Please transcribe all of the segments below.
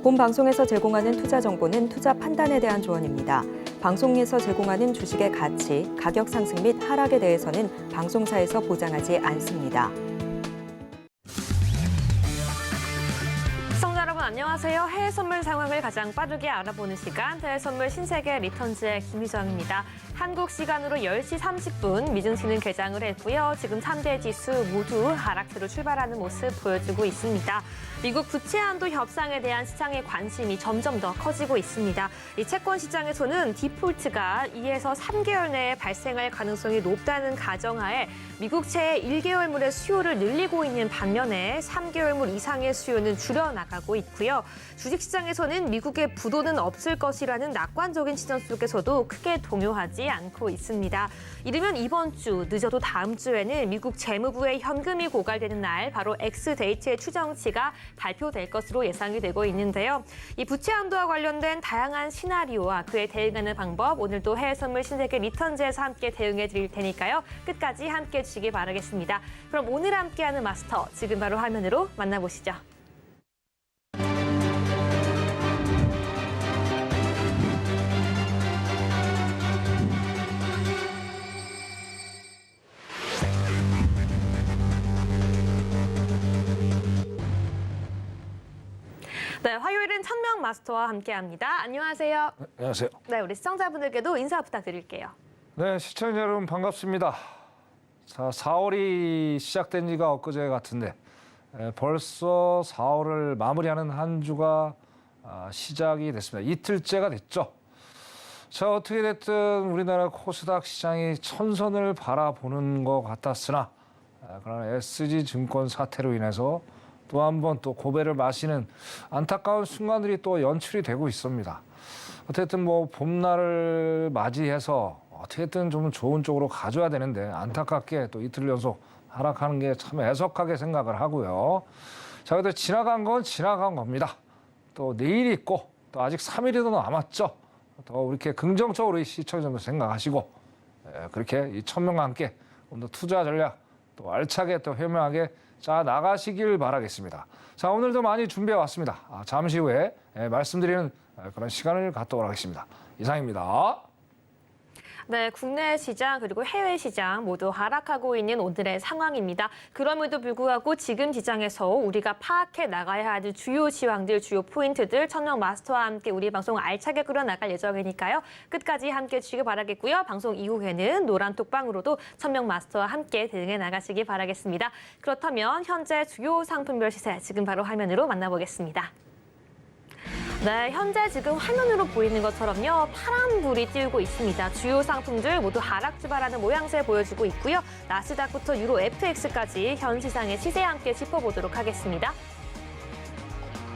본 방송에서 제공하는 투자 정보는 투자 판단에 대한 조언입니다. 방송에서 제공하는 주식의 가치, 가격 상승 및 하락에 대해서는 방송사에서 보장하지 않습니다. 시청자 여러분 안녕하세요. 해외 선물 상황을 가장 빠르게 알아보는 시간, 해외 선물 신세계 리턴즈의 김희정입니다. 한국 시간으로 10시 30분 미증시는 개장을 했고요. 지금 3대 지수 모두 하락세로 출발하는 모습 보여주고 있습니다. 미국 부채 한도 협상에 대한 시장의 관심이 점점 더 커지고 있습니다. 이 채권 시장에서는 디폴트가 2에서 3개월 내에 발생할 가능성이 높다는 가정하에 미국채의 1개월물의 수요를 늘리고 있는 반면에 3개월물 이상의 수요는 줄여나가고 있고요. 주식시장에서는 미국의 부도는 없을 것이라는 낙관적인 시선 속에서도 크게 동요하지 않고 있습니다. 이르면 이번 주, 늦어도 다음 주에는 미국 재무부의 현금이 고갈되는 날, 바로 X데이트의 추정치가 발표될 것으로 예상이 되고 있는데요. 이 부채 한도와 관련된 다양한 시나리오와 그에 대응하는 방법, 오늘도 해외 선물 신세계 리턴즈에서 함께 대응해 드릴 테니까요. 끝까지 함께 해주시기 바라겠습니다. 그럼 오늘 함께하는 마스터, 지금 바로 화면으로 만나보시죠. 네, 화요일은 천명 마스터와 함께합니다. 안녕하세요. 네, 안녕하세요. 네, 우리 시청자분들께도 인사 부탁드릴게요. 네, 시청자 여러분 반갑습니다. 자, 4월이 시작된 지가 엊그제 같은데 벌써 4월을 마무리하는 한 주가 시작이 됐습니다. 이틀째가 됐죠. 자, 어떻게 됐든 우리나라 코스닥 시장이 천선을 바라보는 것 같았으나 그러나 SG증권 사태로 인해서 또 한 번 또 고배를 마시는 안타까운 순간들이 또 연출이 되고 있습니다. 어쨌든 뭐 봄날을 맞이해서 어떻게든 좀 좋은 쪽으로 가져야 되는데 안타깝게 또 이틀 연속 하락하는 게 참 애석하게 생각을 하고요. 자, 근데 지나간 건 지나간 겁니다. 또 내일이 있고 또 아직 3일이 더 남았죠. 더 이렇게 긍정적으로 이 시청자분들 생각하시고 그렇게 이 천명과 함께 오늘 투자 전략 또 알차게 또 현명하게 자 나가시길 바라겠습니다. 자, 오늘도 많이 준비해 왔습니다. 잠시 후에 말씀드리는 그런 시간을 갖도록 하겠습니다. 이상입니다. 네, 국내 시장 그리고 해외 시장 모두 하락하고 있는 오늘의 상황입니다. 그럼에도 불구하고 지금 시장에서 우리가 파악해 나가야 할 주요 시황들, 주요 포인트들 천명 마스터와 함께 우리 방송 알차게 끌어나갈 예정이니까요. 끝까지 함께해 주시기 바라겠고요. 방송 이후에는 노란 톡방으로도 천명 마스터와 함께 대응해 나가시기 바라겠습니다. 그렇다면 현재 주요 상품별 시세 지금 바로 화면으로 만나보겠습니다. 네, 현재 지금 화면으로 보이는 것처럼요. 파란불이 띄우고 있습니다. 주요 상품들 모두 하락 출발하는 모양새 보여주고 있고요. 나스닥부터 유로 FX까지 현 시장의 시세 함께 짚어보도록 하겠습니다.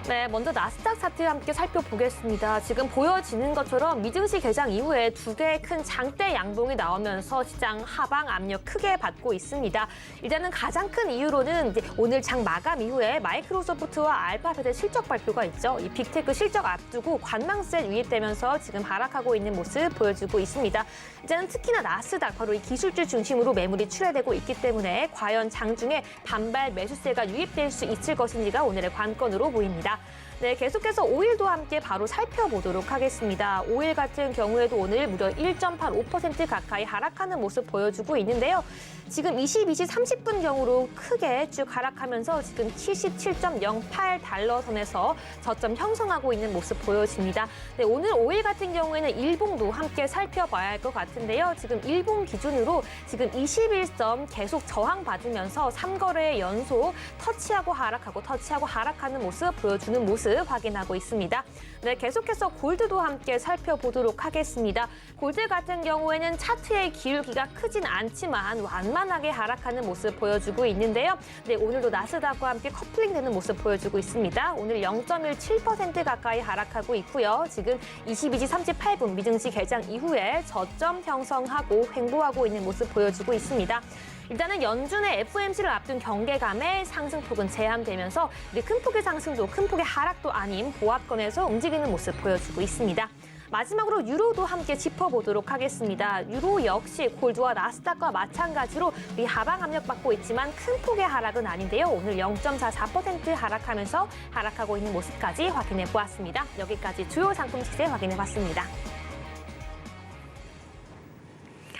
네, 먼저 나스닥 차트 함께 살펴보겠습니다. 지금 보여지는 것처럼 미증시 개장 이후에 두 개의 큰 장대 양봉이 나오면서 시장 하방 압력 크게 받고 있습니다. 일단은 가장 큰 이유로는 이제 오늘 장 마감 이후에 마이크로소프트와 알파벳의 실적 발표가 있죠. 이 빅테크 실적 앞두고 관망세 유입되면서 지금 하락하고 있는 모습 보여주고 있습니다. 이제는 특히나 나스닥 바로 이 기술주 중심으로 매물이 출회되고 있기 때문에 과연 장중에 반발 매수세가 유입될 수 있을 것인지가 오늘의 관건으로 보입니다. 네, 계속해서 오일도 함께 바로 살펴보도록 하겠습니다. 오일 같은 경우에도 오늘 무려 1.85% 가까이 하락하는 모습 보여주고 있는데요. 지금 22시 30분경으로 크게 쭉 하락하면서 지금 77.08달러 선에서 저점 형성하고 있는 모습 보여집니다. 네, 오늘 오일 같은 경우에는 일봉도 함께 살펴봐야 할 것 같은데요. 지금 일봉 기준으로 지금 21선 계속 저항받으면서 3거래 연속 터치하고 하락하는 모습 보여주는 모습 확인하고 있습니다. 네, 계속해서 골드도 함께 살펴보도록 하겠습니다. 골드 같은 경우에는 차트의 기울기가 크진 않지만 완만하게 하락하는 모습 보여주고 있는데요. 네, 오늘도 나스닥과 함께 커플링되는 모습 보여주고 있습니다. 오늘 0.17% 가까이 하락하고 있고요. 지금 22시 38분 미증시 개장 이후에 저점 형성하고 횡보하고 있는 모습 보여주고 있습니다. 일단은 연준의 FOMC를 앞둔 경계감에 상승폭은 제한되면서 큰 폭의 상승도 큰 폭의 하락도 아닌 보합권에서 움직이는 모습 보여주고 있습니다. 마지막으로 유로도 함께 짚어보도록 하겠습니다. 유로 역시 골드와 나스닥과 마찬가지로 우리 하방 압력받고 있지만 큰 폭의 하락은 아닌데요. 오늘 0.44% 하락하면서 하락하고 있는 모습까지 확인해 보았습니다. 여기까지 주요 상품 시세 확인해 봤습니다.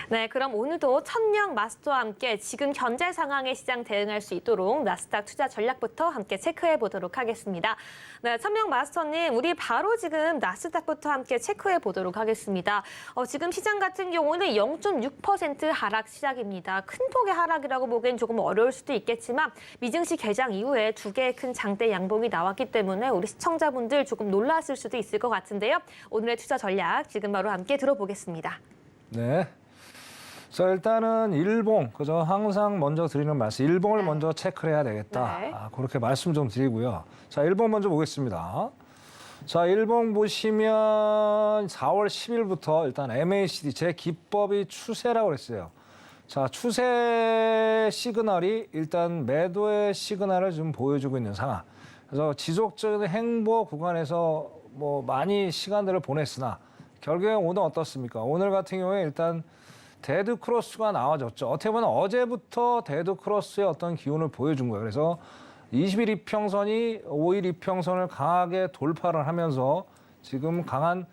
네, 그럼 오늘도 천명 마스터와 함께 지금 현재 상황에 시장 대응할 수 있도록 나스닥 투자 전략부터 함께 체크해 보도록 하겠습니다. 네, 천명 마스터님, 우리 바로 지금 나스닥부터 함께 체크해 보도록 하겠습니다. 지금 시장 같은 경우는 0.6% 하락 시작입니다. 큰 폭의 하락이라고 보기엔 조금 어려울 수도 있겠지만 미증시 개장 이후에 두 개의 큰 장대 양봉이 나왔기 때문에 우리 시청자분들 조금 놀랐을 수도 있을 것 같은데요. 오늘의 투자 전략 지금 바로 함께 들어보겠습니다. 네. 자, 일단은 일봉, 그죠? 항상 먼저 드리는 말씀, 일봉을 먼저 체크를 해야 되겠다. 네. 그렇게 말씀 좀 드리고요. 자, 일봉 먼저 보겠습니다. 자, 일봉 보시면 4월 10일부터 일단 MACD, 제 기법이 추세라고 그랬어요. 자, 추세 시그널이 일단 매도의 시그널을 좀 보여주고 있는 상황. 그래서 지속적인 행보 구간에서 뭐 많이 시간들을 보냈으나 결국에 오늘 어떻습니까? 오늘 같은 경우에 일단 데드 크로스가 나와졌죠. 어떻게 보면 어제부터 데드 크로스의 어떤 기운을 보여준 거예요. 그래서 20일 이평선이 5일 이평선을 강하게 돌파를 하면서 지금 강한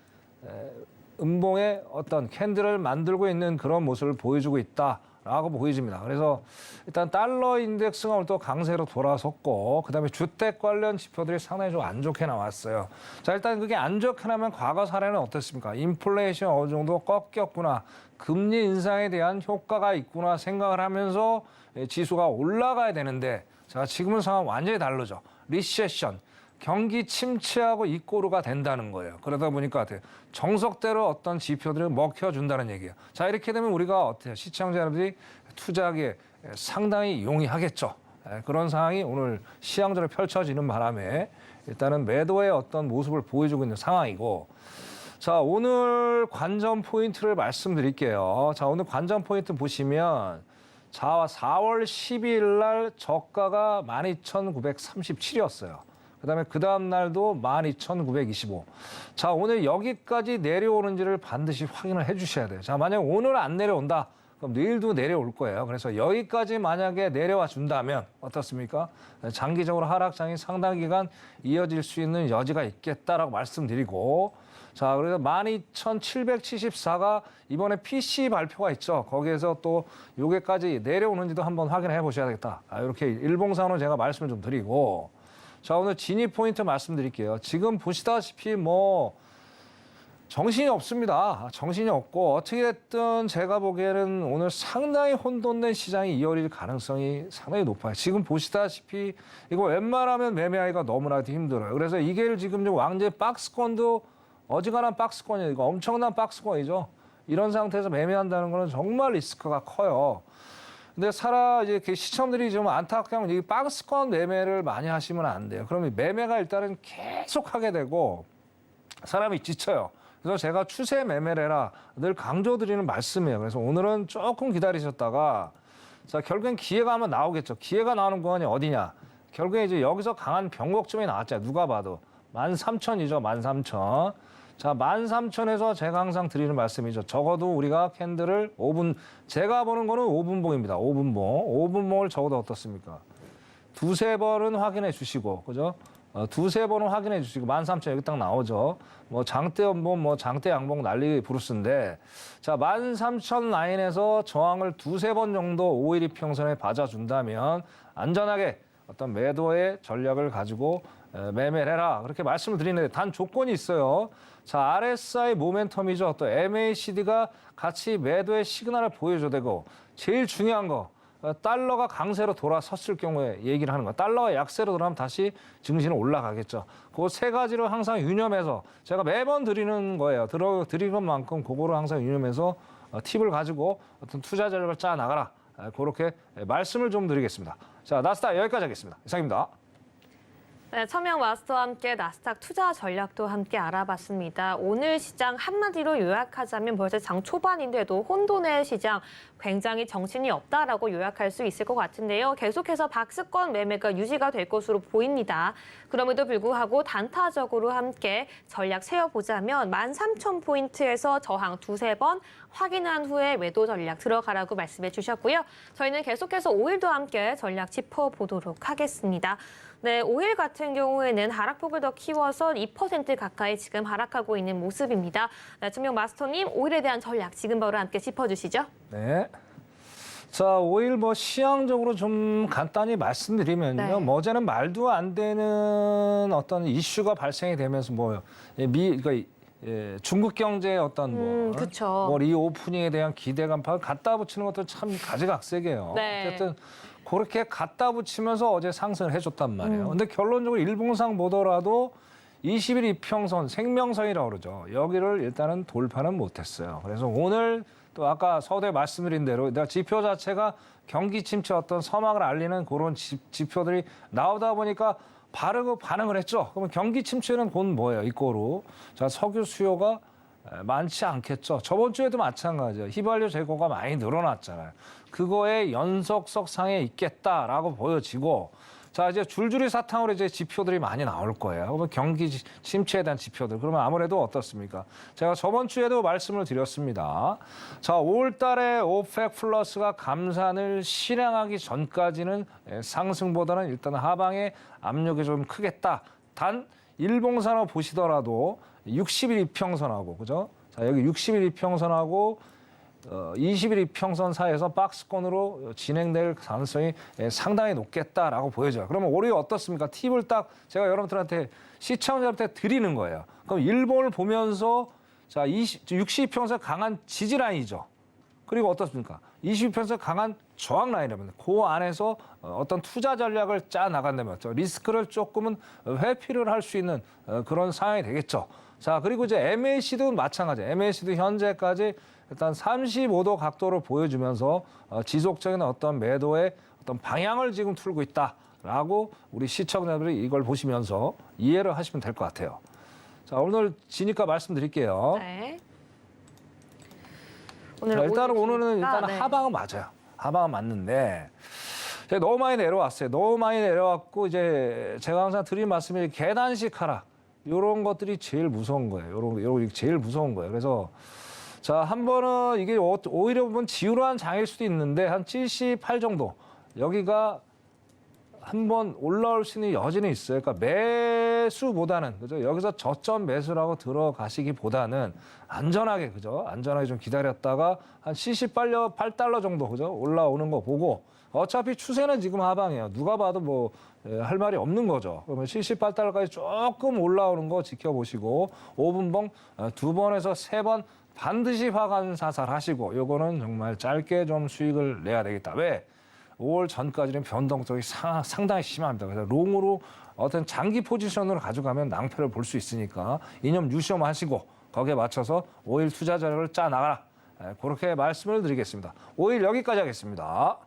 음봉의 어떤 캔들을 만들고 있는 그런 모습을 보여주고 있다라고 보여집니다. 그래서 일단 달러 인덱스가 오늘 또 강세로 돌아섰고, 그다음에 주택 관련 지표들이 상당히 좀 안 좋게 나왔어요. 자, 일단 그게 안 좋게 나면 과거 사례는 어떻습니까? 인플레이션 어느 정도 꺾였구나, 금리 인상에 대한 효과가 있구나 생각을 하면서 지수가 올라가야 되는데, 자, 지금은 상황 완전히 다르죠. 리세션, 경기 침체하고 이꼬르가 된다는 거예요. 그러다 보니까 어때요? 정석대로 어떤 지표들을 먹혀준다는 얘기예요. 자, 이렇게 되면 우리가 어때요? 시청자 여러분들이 투자하기에 상당히 용이하겠죠. 그런 상황이 오늘 시장적으로 펼쳐지는 바람에 일단은 매도의 어떤 모습을 보여주고 있는 상황이고, 자, 오늘 관전 포인트를 말씀드릴게요. 자, 오늘 관전 포인트 보시면, 자, 4월 12일 날 저가가 12,937이었어요. 그다음에 그 다음 날도 12,925. 자, 오늘 여기까지 내려오는지를 반드시 확인을 해 주셔야 돼요. 자, 만약 오늘 안 내려온다, 그럼 내일도 내려올 거예요. 그래서 여기까지 만약에 내려와 준다면 어떻습니까? 장기적으로 하락장이 상당 기간 이어질 수 있는 여지가 있겠다라고 말씀드리고, 자, 그래서 12,774가 이번에 PC 발표가 있죠. 거기에서 또 요게까지 내려오는지도 한번 확인해 보셔야 되겠다. 이렇게 일봉상으로 제가 말씀을 좀 드리고, 자, 오늘 진입 포인트 말씀드릴게요. 지금 보시다시피 뭐 정신이 없습니다. 정신이 없고, 어떻게 됐든 제가 보기에는 오늘 상당히 혼돈된 시장이 이어질 가능성이 상당히 높아요. 지금 보시다시피 이거 웬만하면 매매하기가 너무나도 힘들어요. 그래서 이게 지금 좀 왕재 박스권도 어지간한 박스권이에요. 이거 엄청난 박스권이죠. 이런 상태에서 매매한다는 거는 정말 리스크가 커요. 근데 이제 시청들이 좀 안타까운 이 박스권 매매를 많이 하시면 안 돼요. 그러면 매매가 일단은 계속 하게 되고 사람이 지쳐요. 그래서 제가 추세 매매를 해라 늘 강조드리는 말씀이에요. 그래서 오늘은 조금 기다리셨다가, 자, 결국엔 기회가 한번 나오겠죠. 기회가 나오는 구간이 어디냐? 결국에 이제 여기서 강한 변곡점이 나왔잖아요. 누가 봐도 13,000이죠. 13,000. 자, 13,000에서 제가 항상 드리는 말씀이죠. 적어도 우리가 캔들을 5분, 제가 보는 거는 5분봉입니다. 5분봉. 5분봉을 적어도 어떻습니까? 두세 번은 확인해 주시고, 그죠? 두세 번은 확인해 주시고, 13,000 여기 딱 나오죠. 뭐 장대 연봉, 뭐 장대 양봉 난리 부르스인데, 자, 13,000 라인에서 저항을 두세 번 정도 5일 이평선에 받아준다면 안전하게 어떤 매도의 전략을 가지고 매매를 해라, 그렇게 말씀을 드리는데, 단 조건이 있어요. 자, RSI 모멘텀이죠. 또 MACD가 같이 매도의 시그널을 보여줘야 되고, 제일 중요한 거, 달러가 강세로 돌아섰을 경우에 얘기를 하는 거예요. 달러가 약세로 돌아가면 다시 증시는 올라가겠죠. 그 세 가지를 항상 유념해서 제가 매번 드리는 거예요. 드리는 만큼 그거를 항상 유념해서 팁을 가지고 어떤 투자 전략을 짜 나가라, 그렇게 말씀을 좀 드리겠습니다. 자, 나스닥 여기까지 하겠습니다. 이상입니다. 네, 천명 마스터와 함께 나스닥 투자 전략도 함께 알아봤습니다. 오늘 시장 한마디로 요약하자면 벌써 장 초반인데도 혼돈의 시장, 굉장히 정신이 없다라고 요약할 수 있을 것 같은데요. 계속해서 박스권 매매가 유지가 될 것으로 보입니다. 그럼에도 불구하고 단타적으로 함께 전략 세워보자면 13,000포인트에서 저항 두세 번 확인한 후에 매도 전략 들어가라고 말씀해 주셨고요. 저희는 계속해서 5일도 함께 전략 짚어보도록 하겠습니다. 네, 5일 같은 경우에는 하락폭을 더 키워서 2% 가까이 지금 하락하고 있는 모습입니다. 네, 천명 마스터님, 5일에 대한 전략 지금 바로 함께 짚어주시죠. 네. 자, 5일 뭐 시향적으로 좀 간단히 말씀드리면요. 네. 뭐 어제는 말도 안 되는 어떤 이슈가 발생이 되면서 뭐요. 그러니까 중국 경제의 어떤 그쵸. 뭐 리오프닝에 대한 기대감을 갖다 붙이는 것도 참 가지각색이에요. 네. 어쨌든 그렇게 갖다 붙이면서 어제 상승을 해줬단 말이에요. 근데 결론적으로 일봉상 보더라도 20일 이평선, 생명선이라고 그러죠. 여기를 일단은 돌파는 못했어요. 그래서 오늘 또 아까 서두에 말씀드린 대로 내가 지표 자체가 경기 침체 어떤 서막을 알리는 그런 지표들이 나오다 보니까 바르고 반응을 했죠. 그러면 경기 침체는 곧 뭐예요? 이거로. 자, 석유 수요가 많지 않겠죠. 저번 주에도 마찬가지예요. 휘발유 재고가 많이 늘어났잖아요. 그거의 연속성 상에 있겠다라고 보여지고, 자, 이제 줄줄이 사탕으로 이제 지표들이 많이 나올 거예요. 그러면 경기 침체에 대한 지표들. 그러면 아무래도 어떻습니까? 제가 저번 주에도 말씀을 드렸습니다. 자, 5월 달에 오펙 플러스가 감산을 실행하기 전까지는 상승보다는 일단 하방의 압력이 좀 크겠다. 단, 일봉산업 보시더라도 60일 이평선하고, 그죠? 자, 여기 60일 이평선하고 20일 이평선 사이에서 박스권으로 진행될 가능성이 상당히 높겠다라고 보여져요. 그러면 올해 어떻습니까? 팁을 딱 제가 여러분들한테 시청자한테 드리는 거예요. 그럼 일본을 보면서 자, 60이평선 강한 지지 라인이죠. 그리고 어떻습니까? 20이평선 강한 저항 라인이라면 그 안에서 어떤 투자 전략을 짜 나간다면 리스크를 조금은 회피를 할 수 있는 그런 상황이 되겠죠. 자, 그리고 이제 MAC도 마찬가지예요. MAC도 현재까지 일단 35도 각도를 보여주면서 지속적인 어떤 매도의 어떤 방향을 지금 틀고 있다라고 우리 시청자들이 이걸 보시면서 이해를 하시면 될 것 같아요. 자, 오늘 지니까 말씀드릴게요. 네. 자, 일단은 오늘은 일단 네. 하방은 맞아요. 하방은 맞는데 너무 많이 내려왔어요. 너무 많이 내려왔고 이제 제가 항상 드린 말씀이 계단식 하락 이런 것들이 제일 무서운 거예요. 요런 제일 무서운 거예요. 그래서 자, 한 번은 이게 오히려 보면 지루한 장일 수도 있는데 한 78 정도 여기가 한번 올라올 수 있는 여지는 있어요. 그러니까 매수보다는 그죠? 여기서 저점 매수라고 들어가시기보다는 안전하게 그죠? 안전하게 좀 기다렸다가 한 78달러 정도 그죠? 올라오는 거 보고 어차피 추세는 지금 하방이에요. 누가 봐도 뭐 할 말이 없는 거죠. 그러면 78달러까지 조금 올라오는 거 지켜보시고 5분봉 2번에서 3번 반드시 화관 사살하시고 요거는 정말 짧게 좀 수익을 내야 되겠다. 왜? 5월 전까지는 변동성이 상당히 심합니다. 그래서 롱으로 어떤 장기 포지션으로 가져가면 낭패를 볼 수 있으니까 이념 유심하시고 거기에 맞춰서 5일 투자 전략을 짜 나가라. 그렇게 말씀을 드리겠습니다. 5일 여기까지 하겠습니다.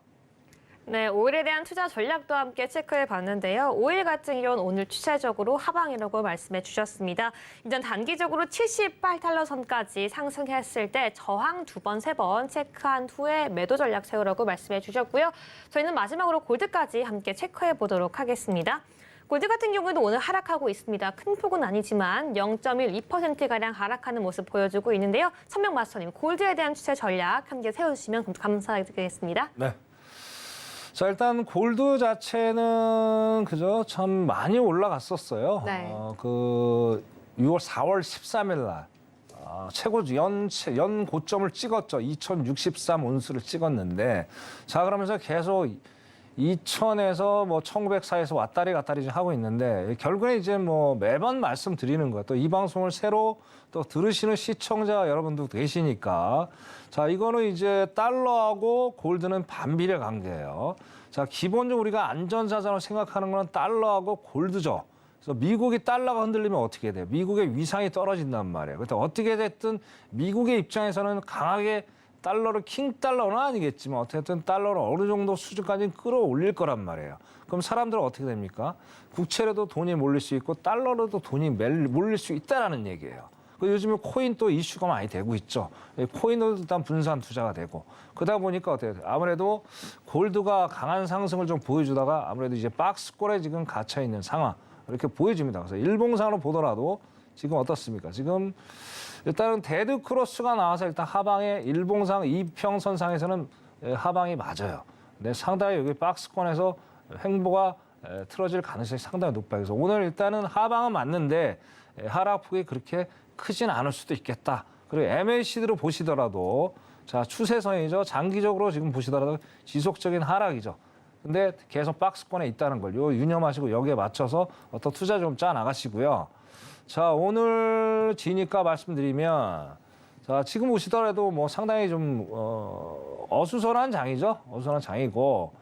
네, 5일에 대한 투자 전략도 함께 체크해 봤는데요. 5일 같은 경우는 오늘 추세적으로 하방이라고 말씀해 주셨습니다. 일단 단기적으로 78달러 선까지 상승했을 때 저항 2번, 3번 체크한 후에 매도 전략 세우라고 말씀해 주셨고요. 저희는 마지막으로 골드까지 함께 체크해 보도록 하겠습니다. 골드 같은 경우에도 오늘 하락하고 있습니다. 큰 폭은 아니지만 0.12%가량 하락하는 모습 보여주고 있는데요. 천명 마스터님, 골드에 대한 추세 전략 함께 세워주시면 감사드리겠습니다. 네. 자, 일단 골드 자체는 그죠? 참 많이 올라갔었어요. 네. 4월 13일 날 최고 연 고점을 찍었죠. 2063 온스를 찍었는데 자, 그러면서 계속 2000에서 뭐 1904에서 왔다리 갔다리 하고 있는데 결국에 이제 뭐 매번 말씀드리는 거예요. 또 이 방송을 새로 또 들으시는 시청자 여러분도 계시니까 자, 이거는 이제 달러하고 골드는 반비례 관계예요. 자, 기본적으로 우리가 안전자산으로 생각하는 건 달러하고 골드죠. 그래서 미국이 달러가 흔들리면 어떻게 돼요? 미국의 위상이 떨어진단 말이에요. 그래서 어떻게 됐든 미국의 입장에서는 강하게 달러를 킹달러는 아니겠지만 어쨌든 달러를 어느 정도 수준까지 끌어올릴 거란 말이에요. 그럼 사람들은 어떻게 됩니까? 국채로도 돈이 몰릴 수 있고 달러로도 돈이 몰릴 수 있다는 얘기예요. 그 요즘에 코인 또 이슈가 많이 되고 있죠. 코인도 일단 분산 투자가 되고 그러다 보니까 어때요? 아무래도 골드가 강한 상승을 좀 보여주다가 아무래도 이제 박스권에 지금 갇혀 있는 상황 이렇게 보여집니다. 그래서 일봉상으로 보더라도 지금 어떻습니까? 지금 일단은 데드 크로스가 나와서 일단 하방에 일봉상 이평선상에서는 하방이 맞아요. 근데 상당히 여기 박스권에서 횡보가 틀어질 가능성이 상당히 높아요. 그래서 오늘 일단은 하방은 맞는데 하락폭이 그렇게 크진 않을 수도 있겠다. 그리고 MACD로 보시더라도 자 추세선이죠. 장기적으로 지금 보시더라도 지속적인 하락이죠. 근데 계속 박스권에 있다는 걸 요 유념하시고 여기에 맞춰서 어떤 투자 좀 짜 나가시고요. 자 오늘 지니까 말씀드리면 자 지금 보시더라도 뭐 상당히 좀 어수선한 장이죠. 어수선한 장이고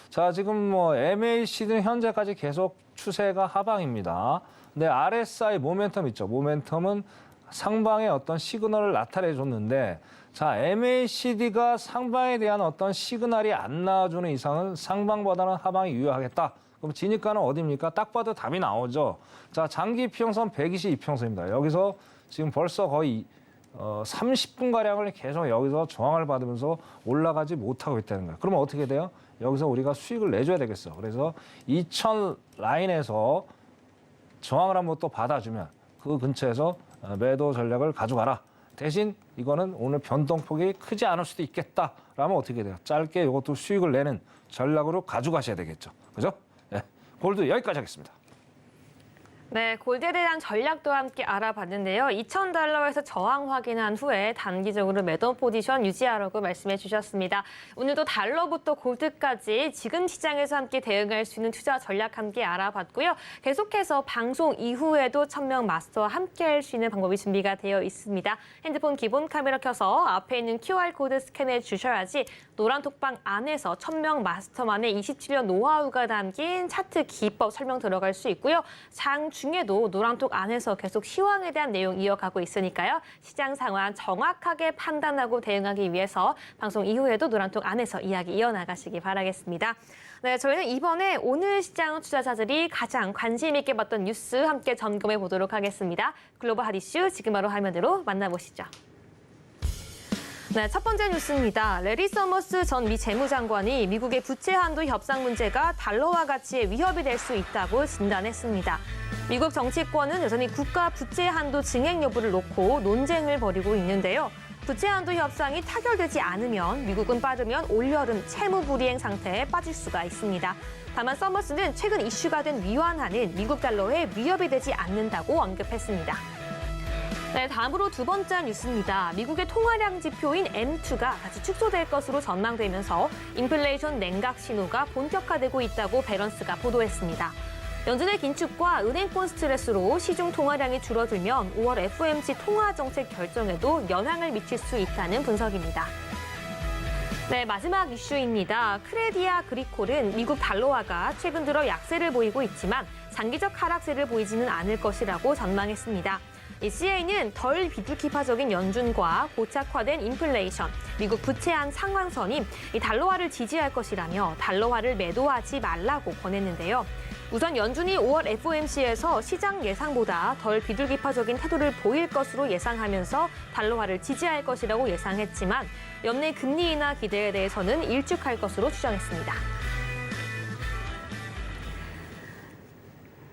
자 지금 뭐 MACD는 현재까지 계속 추세가 하방입니다. 근데 RSI 모멘텀 있죠. 모멘텀은 상방의 어떤 시그널을 나타내 줬는데 자 MACD가 상방에 대한 어떤 시그널이 안 나와주는 이상은 상방보다는 하방이 유효하겠다. 그럼 지니까는 어디입니까? 딱 봐도 답이 나오죠. 자 장기 이평선 120 이평선입니다. 여기서 지금 벌써 거의 30분가량을 계속 여기서 저항을 받으면서 올라가지 못하고 있다는 거예요. 그러면 어떻게 돼요? 여기서 우리가 수익을 내줘야 되겠어. 그래서 2000 라인에서 저항을 한번 또 받아주면 그 근처에서 매도 전략을 가져가라. 대신 이거는 오늘 변동폭이 크지 않을 수도 있겠다. 라면 어떻게 돼요? 짧게 이것도 수익을 내는 전략으로 가져가셔야 되겠죠. 그죠? 네. 골드 여기까지 하겠습니다. 네, 골드에 대한 전략도 함께 알아봤는데요. 2,000달러에서 저항 확인한 후에 단기적으로 매도 포지션 유지하라고 말씀해 주셨습니다. 오늘도 달러부터 골드까지 지금 시장에서 함께 대응할 수 있는 투자 전략 함께 알아봤고요. 계속해서 방송 이후에도 1000명 마스터와 함께 할 수 있는 방법이 준비가 되어 있습니다. 핸드폰 기본 카메라 켜서 앞에 있는 QR코드 스캔해 주셔야지 노란 톡방 안에서 1000명 마스터만의 27년 노하우가 담긴 차트 기법 설명 들어갈 수 있고요. 장 중에도 노란톡 안에서 계속 시황에 대한 내용 이어가고 있으니까요. 시장 상황 정확하게 판단하고 대응하기 위해서 방송 이후에도 노란톡 안에서 이야기 이어나가시기 바라겠습니다. 네, 저희는 이번에 오늘 시장 투자자들이 가장 관심 있게 봤던 뉴스 함께 점검해 보도록 하겠습니다. 글로벌 핫 이슈 지금 바로 화면으로 만나보시죠. 네, 첫 번째 뉴스입니다. 레리 서머스 전 미 재무장관이 미국의 부채 한도 협상 문제가 달러화 가치에 위협이 될 수 있다고 진단했습니다. 미국 정치권은 여전히 국가 부채 한도 증액 여부를 놓고 논쟁을 벌이고 있는데요. 부채 한도 협상이 타결되지 않으면 미국은 빠르면 올여름 채무 불이행 상태에 빠질 수가 있습니다. 다만 서머스는 최근 이슈가 된 위완화는 미국 달러에 위협이 되지 않는다고 언급했습니다. 네, 다음으로 두 번째 뉴스입니다. 미국의 통화량 지표인 M2가 다시 축소될 것으로 전망되면서 인플레이션 냉각 신호가 본격화되고 있다고 배런스가 보도했습니다. 연준의 긴축과 은행권 스트레스로 시중 통화량이 줄어들면 5월 FOMC 통화 정책 결정에도 영향을 미칠 수 있다는 분석입니다. 네, 마지막 이슈입니다. 크레디아 그리콜은 미국 달러화가 최근 들어 약세를 보이고 있지만 장기적 하락세를 보이지는 않을 것이라고 전망했습니다. 이 CA는 덜 비둘기파적인 연준과 고착화된 인플레이션, 미국 부채한 상황선이 이 달러화를 지지할 것이라며 달러화를 매도하지 말라고 권했는데요. 우선 연준이 5월 FOMC에서 시장 예상보다 덜 비둘기파적인 태도를 보일 것으로 예상하면서 달러화를 지지할 것이라고 예상했지만 연내 금리 인하 기대에 대해서는 일축할 것으로 추정했습니다.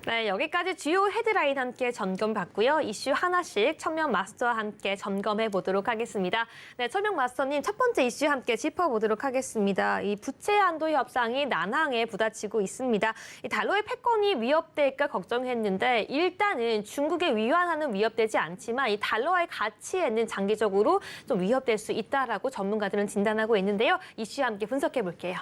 네, 여기까지 주요 헤드라인 함께 점검받고요. 이슈 하나씩 1000명 마스터와 함께 점검해 보도록 하겠습니다. 네, 1000명 마스터님 첫 번째 이슈 함께 짚어보도록 하겠습니다. 이 부채 한도 협상이 난항에 부딪히고 있습니다. 이 달러의 패권이 위협될까 걱정했는데 일단은 중국의 위완화는 위협되지 않지만 이 달러의 가치에는 장기적으로 좀 위협될 수 있다라고 전문가들은 진단하고 있는데요. 이슈 함께 분석해 볼게요.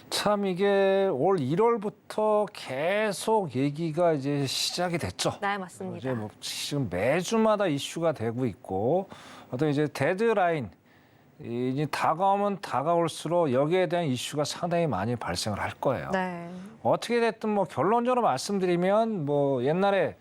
참 이게 올 1월부터 계속 얘기가 이제 시작이 됐죠. 네, 맞습니다. 이제 뭐 지금 매주마다 이슈가 되고 있고 어떤 이제 데드라인 이제 다가오면 다가올수록 여기에 대한 이슈가 상당히 많이 발생을 할 거예요. 네. 어떻게 됐든 뭐 결론적으로 말씀드리면 뭐 옛날에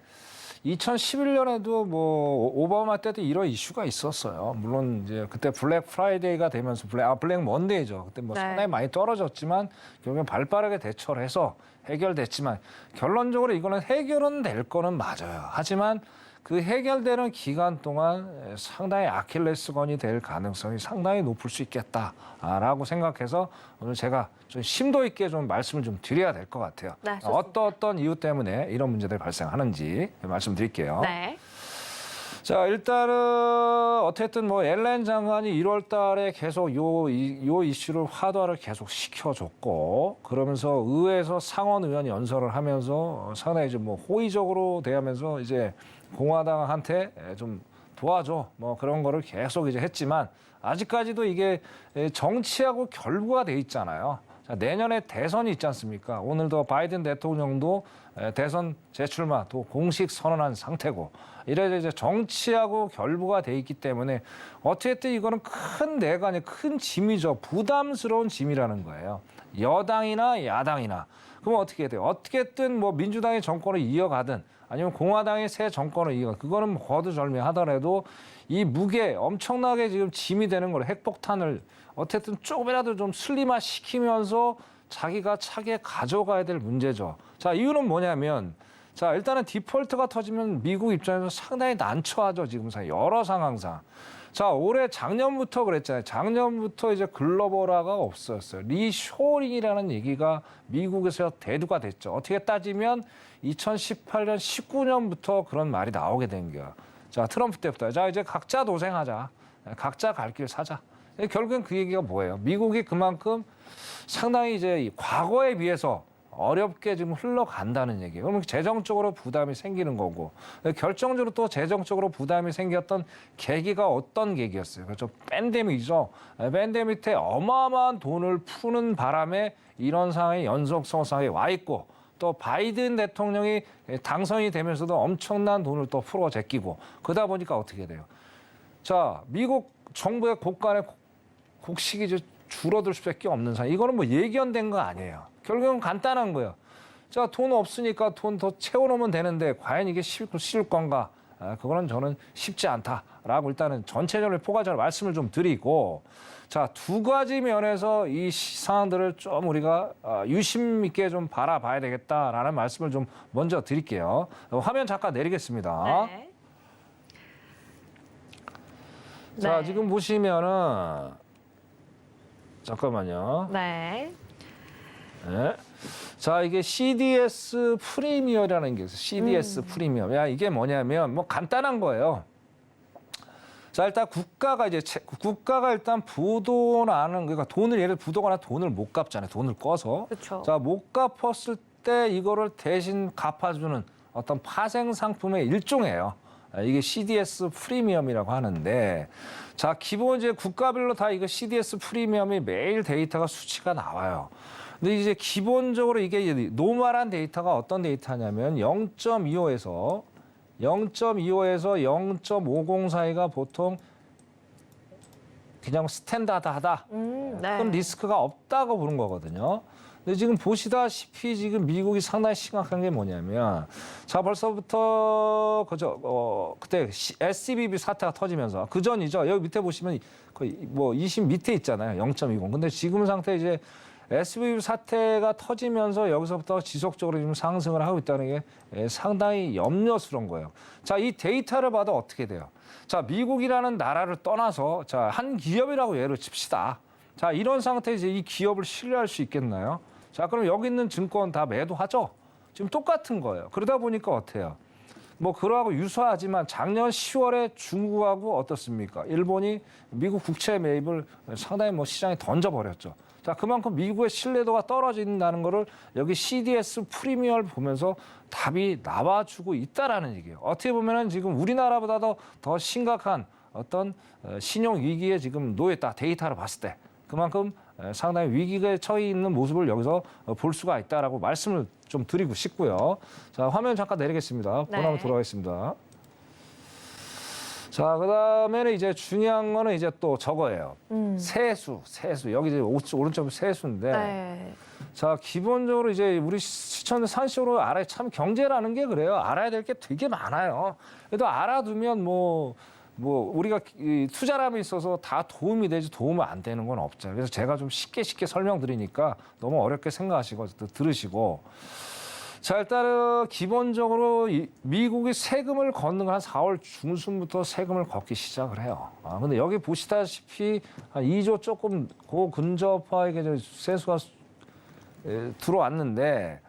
2011년에도 뭐 오바마 때도 이런 이슈가 있었어요. 물론 이제 그때 블랙 프라이데이가 되면서 블랙 먼데이죠. 그때 뭐 네. 상당히 많이 떨어졌지만 결국엔 발빠르게 대처를 해서 해결됐지만 결론적으로 이거는 해결은 될 거는 맞아요. 하지만 그 해결되는 기간 동안 상당히 아킬레스건이 될 가능성이 상당히 높을 수 있겠다라고 생각해서 오늘 제가 좀 심도 있게 좀 말씀을 좀 드려야 될 것 같아요. 네, 좋습니다. 어떤 이유 때문에 이런 문제들이 발생하는지 말씀드릴게요. 네. 자, 일단은 어쨌든 뭐 엘렌 장관이 1월 달에 계속 요 이슈를 화두화를 계속 시켜줬고, 그러면서 의회에서 상원 의원 연설을 하면서 상당히 좀 뭐 호의적으로 대하면서 이제 공화당한테 좀 도와줘 뭐 그런 거를 계속 이제 했지만 아직까지도 이게 정치하고 결부가 돼 있잖아요. 자, 내년에 대선이 있지 않습니까? 오늘도 바이든 대통령도 대선 재출마 또 공식 선언한 상태고, 이래 이제 정치하고 결부가 돼 있기 때문에 어쨌든 이거는 큰 내관의 큰 짐이죠. 부담스러운 짐이라는 거예요. 여당이나 야당이나. 그럼 어떻게 해야 돼요? 어떻게든 뭐 민주당이 정권을 이어가든 아니면 공화당이 새 정권을 이어가, 그거는 뭐 거두절미하더라도 이 무게 엄청나게 지금 짐이 되는 거를 핵폭탄을 어쨌든 조금이라도 좀 슬림화 시키면서 자기가 차게 가져가야 될 문제죠. 자, 이유는 뭐냐면, 자, 일단은 디폴트가 터지면 미국 입장에서 상당히 난처하죠. 지금 여러 상황상. 자, 올해 작년부터 그랬잖아요. 작년부터 이제 글로벌화가 없었어요. 리쇼링이라는 얘기가 미국에서 대두가 됐죠. 어떻게 따지면 2018년, 19년부터 그런 말이 나오게 된 거야. 자, 트럼프 때부터. 자, 이제 각자 도생하자. 각자 갈 길 사자. 결국엔 그 얘기가 뭐예요? 미국이 그만큼 상당히 이제 과거에 비해서 어렵게 지금 흘러간다는 얘기예요. 그러면 재정적으로 부담이 생기는 거고, 결정적으로 또 재정적으로 부담이 생겼던 계기가 어떤 계기였어요? 그렇죠. 팬데믹이죠. 팬데믹 때 어마어마한 돈을 푸는 바람에 이런 상황이 연속성상에 와 있고, 또 바이든 대통령이 당선이 되면서도 엄청난 돈을 또 풀어 제끼고, 그러다 보니까 어떻게 돼요? 자, 미국 정부의 국간의 국식이 줄어들 수밖에 없는 상황. 이거는 뭐 예견된 거 아니에요. 결국은 간단한 거예요. 자, 돈 없으니까 돈 더 채워놓으면 되는데 과연 이게 쉬울 건가? 그거는 저는 쉽지 않다라고 일단은 전체적으로 포괄적으로 말씀을 좀 드리고, 자, 두 가지 면에서 이 상황들을 좀 우리가 유심 있게 좀 바라봐야 되겠다라는 말씀을 좀 먼저 드릴게요. 화면 잠깐 내리겠습니다. 네. 자, 네. 지금 보시면은 잠깐만요. 네. 네. 자, 이게 CDS 프리미엄이라는 게 있어요. CDS 프리미엄. 야, 이게 뭐냐면 뭐 간단한 거예요. 자, 일단 국가가 일단 부도나는, 그러니까 돈을 예를 들어 부도거나 돈을 못 갚잖아요. 돈을 꺼서. 그렇죠. 자, 못 갚았을 때 이거를 대신 갚아주는 어떤 파생 상품의 일종이에요. 이게 CDS 프리미엄이라고 하는데, 자, 기본 이제 국가별로 다 이거 CDS 프리미엄이 매일 데이터가 수치가 나와요. 근데 이제 기본적으로 이게 노멀한 데이터가 어떤 데이터냐면 0.25에서 0.50 사이가 보통 그냥 스탠다드하다. 네. 그럼 리스크가 없다고 보는 거거든요. 근데 지금 보시다시피 지금 미국이 상당히 심각한 게 뭐냐면, 자, 벌써부터 그때 SVB 사태가 터지면서 그 전이죠. 여기 밑에 보시면 거의 뭐 20 밑에 있잖아요. 0.20. 근데 지금 상태 이제 SVB 사태가 터지면서 여기서부터 지속적으로 지금 상승을 하고 있다는 게 상당히 염려스러운 거예요. 자, 이 데이터를 봐도 어떻게 돼요? 자, 미국이라는 나라를 떠나서 자, 한 기업이라고 예를 칩시다. 자, 이런 상태에 이제 이 기업을 신뢰할 수 있겠나요? 자, 그럼 여기 있는 증권 다 매도하죠? 지금 똑같은 거예요. 그러다 보니까 어때요? 뭐 그러하고 유사하지만 작년 10월에 중국하고 어떻습니까? 일본이 미국 국채 매입을 상당히 뭐 시장에 던져버렸죠. 자, 그만큼 미국의 신뢰도가 떨어진다는 거를 여기 CDS 프리미엄을 보면서 답이 나와주고 있다라는 얘기예요. 어떻게 보면은 지금 우리나라보다도 더 심각한 어떤 신용 위기에 지금 놓였다. 데이터를 봤을 때. 그만큼 상당히 위기에 처해 있는 모습을 여기서 볼 수가 있다라고 말씀을 좀 드리고 싶고요. 자, 화면 잠깐 내리겠습니다. 네. 번호로 돌아가겠습니다. 자, 그다음에는 이제 중요한 거는 이제 또 저거예요. 세수. 여기 이제 오른쪽 세수인데. 네. 자, 기본적으로 이제 우리 시청자 산식으로 알아야, 참 경제라는 게 그래요. 알아야 될 게 되게 많아요. 그래도 알아두면 뭐 우리가 이 투자람이 있어서 다 도움이 되지 도움이 안 되는 건 없죠. 그래서 제가 좀 쉽게 설명드리니까 너무 어렵게 생각하시고 들으시고. 자, 일단은 기본적으로 미국이 세금을 걷는 건 한 4월 중순부터 세금을 걷기 시작을 해요. 근데 여기 보시다시피 한 2조 조금 그 근접하게 세수가 들어왔는데,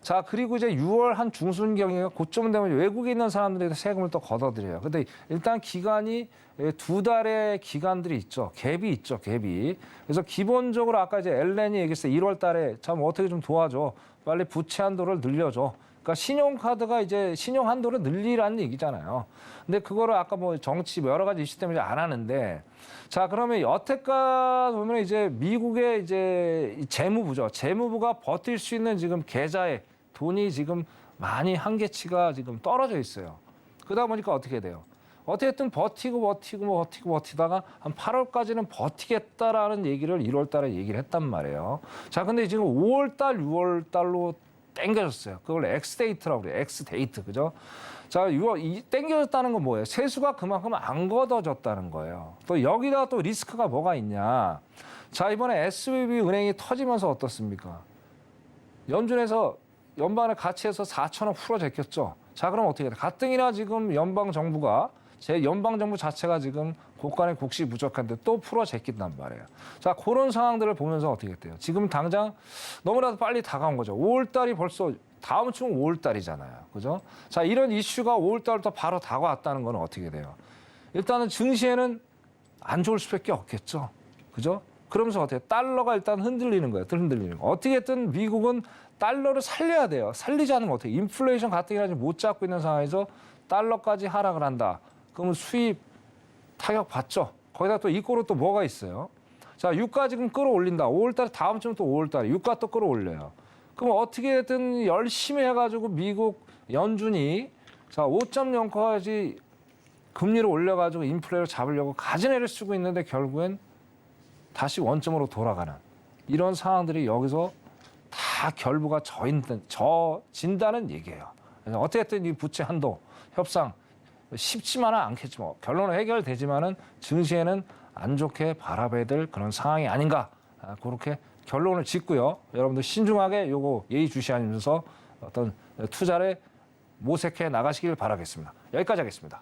자, 그리고 이제 6월 한 중순경에 고점 되면 외국에 있는 사람들이 세금을 또 걷어들여요. 근데 일단 기간이 2달의 기간들이 있죠. 갭이 있죠, 갭이. 그래서 기본적으로 아까 이제 엘렌이 얘기했어요. 1월 달에 참 어떻게 좀 도와줘. 빨리 부채 한도를 늘려줘. 그러니까 신용카드가 이제 신용 한도를 늘리라는 얘기잖아요. 근데 그거를 아까 뭐 정치 여러 가지 이슈 때문에 안 하는데, 자, 그러면 여태까지 보면 이제 미국의 이제 재무부죠. 재무부가 버틸 수 있는 지금 계좌에 돈이 지금 많이 한계치가 지금 떨어져 있어요. 그러다 보니까 어떻게 돼요? 어쨌든 버티다가 한 8월까지는 버티겠다라는 얘기를 1월 달에 얘기를 했단 말이에요. 자, 근데 지금 5월 달, 6월 달로 땡겨졌어요. 그걸 X데이트라고 그래요. X데이트. 그죠? 자, 땡겨졌다는 건 뭐예요? 세수가 그만큼 안 걷어졌다는 거예요. 또 여기다 또 리스크가 뭐가 있냐? 자, 이번에 SVB 은행이 터지면서 어떻습니까? 연준에서 연방의 가치에서 4천억 풀어제꼈죠. 자, 그럼 어떻게 돼? 가뜩이나 지금 연방정부 자체가 지금 국간의 국시 부족한데 또 풀어제낀단 말이에요. 자, 그런 상황들을 보면서 어떻게 돼요? 지금 당장 너무나도 빨리 다가온 거죠. 5월 달이 벌써 다음 주 5월 달이잖아요. 그죠? 자, 이런 이슈가 5월 달부터 바로 다가왔다는 건 어떻게 돼요? 일단은 증시에는 안 좋을 수밖에 없겠죠. 그죠? 그러면서 어떻게 달러가 일단 흔들리는 거예요. 흔들리는 거. 어떻게든 미국은 달러를 살려야 돼요. 살리지 않으면 어떻게? 인플레이션 가뜩이나 못 잡고 있는 상황에서 달러까지 하락을 한다. 그러면 수입 타격 받죠. 거기다 또 이꼬로 또 뭐가 있어요? 자, 유가 지금 끌어올린다. 5월 달에 다음 주면 또 5월 달에 유가 또 끌어올려요. 그럼 어떻게든 열심히 해가지고 미국 연준이 자 5.0까지 금리를 올려가지고 인플레를 잡으려고 가진애를 쓰고 있는데 결국엔 다시 원점으로 돌아가는 이런 상황들이 여기서 다 결부가 저진다는 얘기예요. 그래서 어쨌든 이 부채 한도 협상 쉽지만은 않겠지만 결론은 해결되지만은 증시에는 안 좋게 바라봐야 될 그런 상황이 아닌가 그렇게 결론을 짓고요. 여러분들 신중하게 요거 예의주시하면서 어떤 투자를 모색해 나가시길 바라겠습니다. 여기까지 하겠습니다.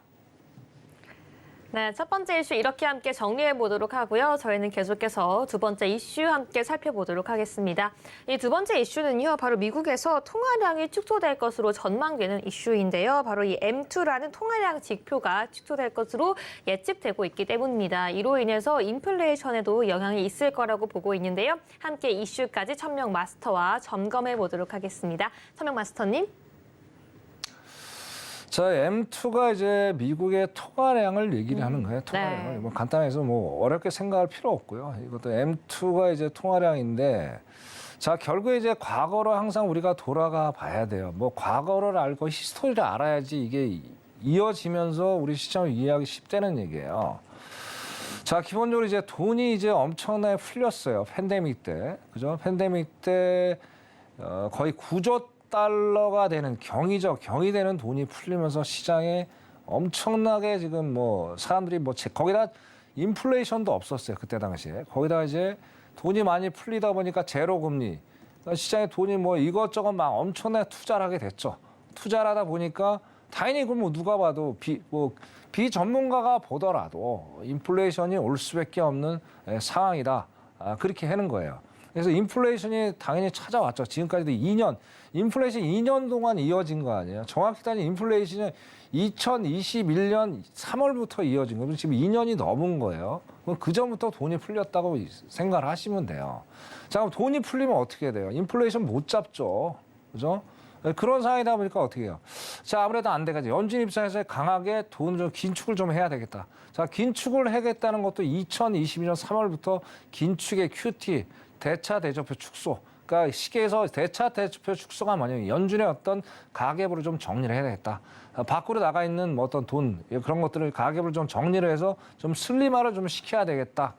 네, 첫 번째 이슈 이렇게 함께 정리해 보도록 하고요. 저희는 계속해서 두 번째 이슈 함께 살펴보도록 하겠습니다. 이 두 번째 이슈는요, 바로 미국에서 통화량이 축소될 것으로 전망되는 이슈인데요. 바로 이 M2라는 통화량 지표가 축소될 것으로 예측되고 있기 때문입니다. 이로 인해서 인플레이션에도 영향이 있을 거라고 보고 있는데요. 함께 이슈까지 천명 마스터와 점검해 보도록 하겠습니다. 천명 마스터님. 자, M2가 이제 미국의 통화량을 얘기를 하는 거예요. 통화량을. 네. 뭐 간단해서 뭐 어렵게 생각할 필요 없고요. 이것도 M2가 이제 통화량인데, 자, 결국에 이제 과거로 항상 우리가 돌아가 봐야 돼요. 뭐 과거를 알고 히스토리를 알아야지 이게 이어지면서 우리 시장을 이해하기 쉽다는 얘기예요. 자, 기본적으로 이제 돈이 이제 엄청나게 풀렸어요. 팬데믹 때. 그죠? 팬데믹 때 거의 9조 달러가 되는 경이 되는 돈이 풀리면서 시장에 엄청나게 지금 뭐 사람들이 뭐 거기다 인플레이션도 없었어요. 그때 당시에. 거기다 이제 돈이 많이 풀리다 보니까 제로 금리. 그러니까 시장에 돈이 뭐 이것저것 막 엄청나게 투자를 하게 됐죠. 투자를 하다 보니까 당연히 그럼 뭐 누가 봐도 비전문가가 보더라도 인플레이션이 올 수밖에 없는 상황이다. 그렇게 하는 거예요. 그래서 인플레이션이 당연히 찾아왔죠. 지금까지도 인플레이션 2년 동안 이어진 거 아니에요. 정확히 따지면 인플레이션은 2021년 3월부터 이어진 거예요. 지금 2년이 넘은 거예요. 그럼 그 전부터 돈이 풀렸다고 생각을 하시면 돼요. 자, 그럼 돈이 풀리면 어떻게 돼요? 인플레이션 못 잡죠. 그죠? 그런 상황이다 보니까 어떻게 해요? 자, 아무래도 안 돼가지고 연준 입장에서 강하게 돈을 좀 긴축을 좀 해야 되겠다. 자, 긴축을 하겠다는 것도 2022년 3월부터 긴축의 QT, 대차 대조표 축소. 그러니까 시계에서 대차 대조표 축소가 뭐냐면 연준의 어떤 가계부를 좀 정리를 해야 되겠다. 밖으로 나가 있는 뭐 어떤 돈 그런 것들을 가계부를 좀 정리를 해서 좀 슬림화를 좀 시켜야 되겠다.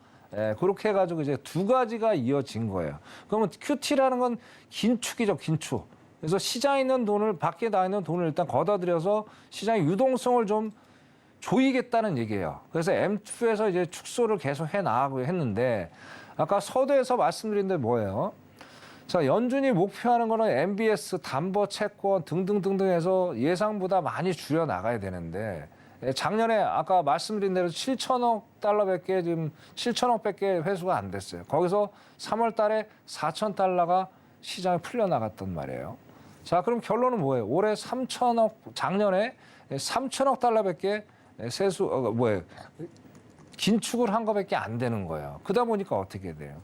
그렇게 해가지고 이제 두 가지가 이어진 거예요. 그러면 QT라는 건 긴축이죠, 긴축. 그래서 시장에 있는 돈을 밖에 나와 있는 돈을 일단 걷어들여서 시장의 유동성을 좀 조이겠다는 얘기예요. 그래서 M2에서 이제 축소를 계속 해 나가고 했는데 아까 서두에서 말씀드린 데 뭐예요? 자, 연준이 목표하는 거는 MBS, 담보, 채권 등등등등 해서 예상보다 많이 줄여 나가야 되는데 작년에 아까 말씀드린 대로 7천억 달러밖에 지금 7천억밖에 회수가 안 됐어요. 거기서 3월 달에 4천 달러가 시장에 풀려 나갔단 말이에요. 자, 그럼 결론은 뭐예요? 올해 3천억, 작년에 3천억 달러밖에 긴축을 한 거밖에 안 되는 거예요. 그러다 보니까 어떻게 돼요?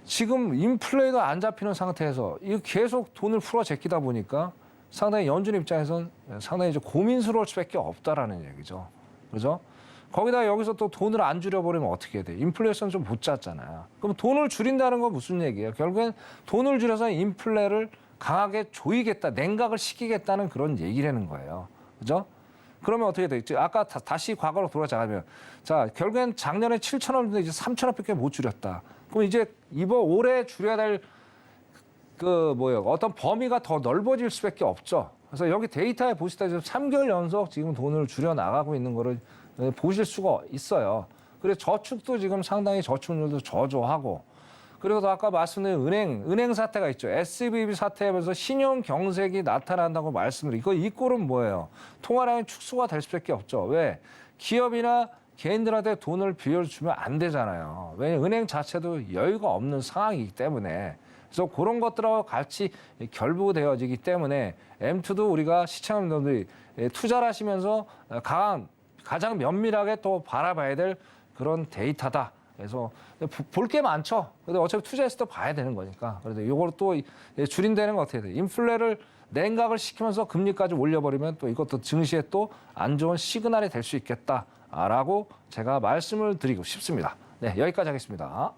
지금 인플레도 안 잡히는 상태에서 이거 계속 돈을 풀어 제끼다 보니까 상당히 연준 입장에서는 상당히 이제 고민스러울 수밖에 없다라는 얘기죠. 그죠? 거기다 여기서 또 돈을 안 줄여버리면 어떻게 돼? 인플레이션 좀 못 잡잖아요. 그럼 돈을 줄인다는 건 무슨 얘기예요? 결국엔 돈을 줄여서 인플레를 강하게 조이겠다, 냉각을 시키겠다는 그런 얘기라는 거예요. 그죠? 그러면 어떻게 돼? 아까 다시 과거로 돌아가자면, 자, 결국엔 작년에 7천원인데 이제 3천원밖에 못 줄였다. 그럼 이제 이번 올해 줄여야 될 어떤 범위가 더 넓어질 수밖에 없죠. 그래서 여기 데이터에 보시다시피 3개월 연속 지금 돈을 줄여 나가고 있는 거를 보실 수가 있어요. 그래서 저축도 지금 상당히 저축률도 저조하고, 그리고 또 아까 말씀드린 은행 사태가 있죠. SVB 사태에서 신용 경색이 나타난다고 말씀드리고, 이 꼴은 뭐예요? 통화량이 축소가 될 수밖에 없죠. 왜? 기업이나 개인들한테 돈을 빌려주면 안 되잖아요. 왜냐하면 은행 자체도 여유가 없는 상황이기 때문에. 그래서 그런 것들하고 같이 결부되어지기 때문에 M2도 우리가 시청자분들이 투자를 하시면서 가장 면밀하게 또 바라봐야 될 그런 데이터다. 그래서 볼 게 많죠. 근데 어차피 투자했을 때 봐야 되는 거니까. 그래서 이걸 또 줄인다는 건 어떻게 돼? 인플레를 냉각을 시키면서 금리까지 올려버리면 또 이것도 증시에 또 안 좋은 시그널이 될 수 있겠다라고 제가 말씀을 드리고 싶습니다. 네, 여기까지 하겠습니다.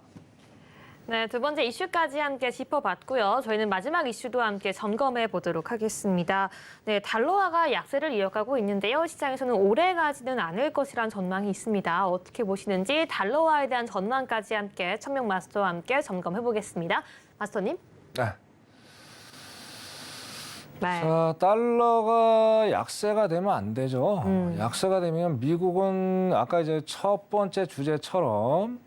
네, 두 번째 이슈까지 함께 짚어봤고요. 저희는 마지막 이슈도 함께 점검해 보도록 하겠습니다. 네, 달러화가 약세를 이어가고 있는데요. 시장에서는 오래가지는 않을 것이란 전망이 있습니다. 어떻게 보시는지 달러화에 대한 전망까지 함께 천명 마스터와 함께 점검해 보겠습니다. 마스터님. 네. 네. 자, 달러가 약세가 되면 안 되죠. 약세가 되면 미국은 아까 이제 첫 번째 주제처럼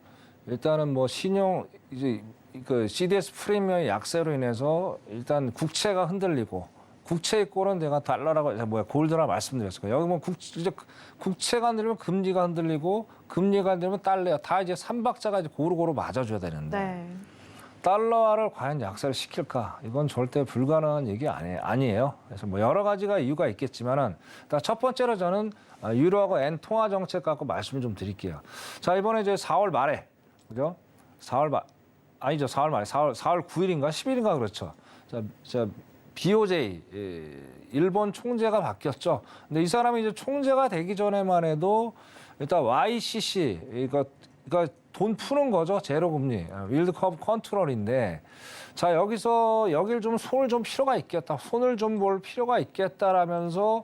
일단은 뭐 신용 이제 그 CDS 프리미엄의 약세로 인해서 일단 국채가 흔들리고, 국채의 꼴은 내가 달러라고 골드라 말씀드렸을 거예요. 여기 뭐 이제 국채가 흔들리면 금리가 흔들리고, 금리가 흔들리면 달러야. 다 이제 삼박자가 이제 고루고루 맞아줘야 되는데. 네. 달러화를 과연 약세를 시킬까? 이건 절대 불가능한 얘기 아니에요. 그래서 뭐 여러 가지가 이유가 있겠지만은, 첫 번째로 저는 유로하고 엔 통화 정책 갖고 말씀 좀 드릴게요. 자, 이번에 이제 4월 말에, 그죠? 4월 9일인가 10일인가 그렇죠. 자, BOJ 일본 총재가 바뀌었죠. 근데 이 사람이 이제 총재가 되기 전에만 해도 일단 YCC 그러니까 돈 푸는 거죠. 제로 금리, 윌드 커브 컨트롤인데, 자, 여기를 좀 손을 좀 필요가 있겠다. 손을 좀 볼 필요가 있겠다라면서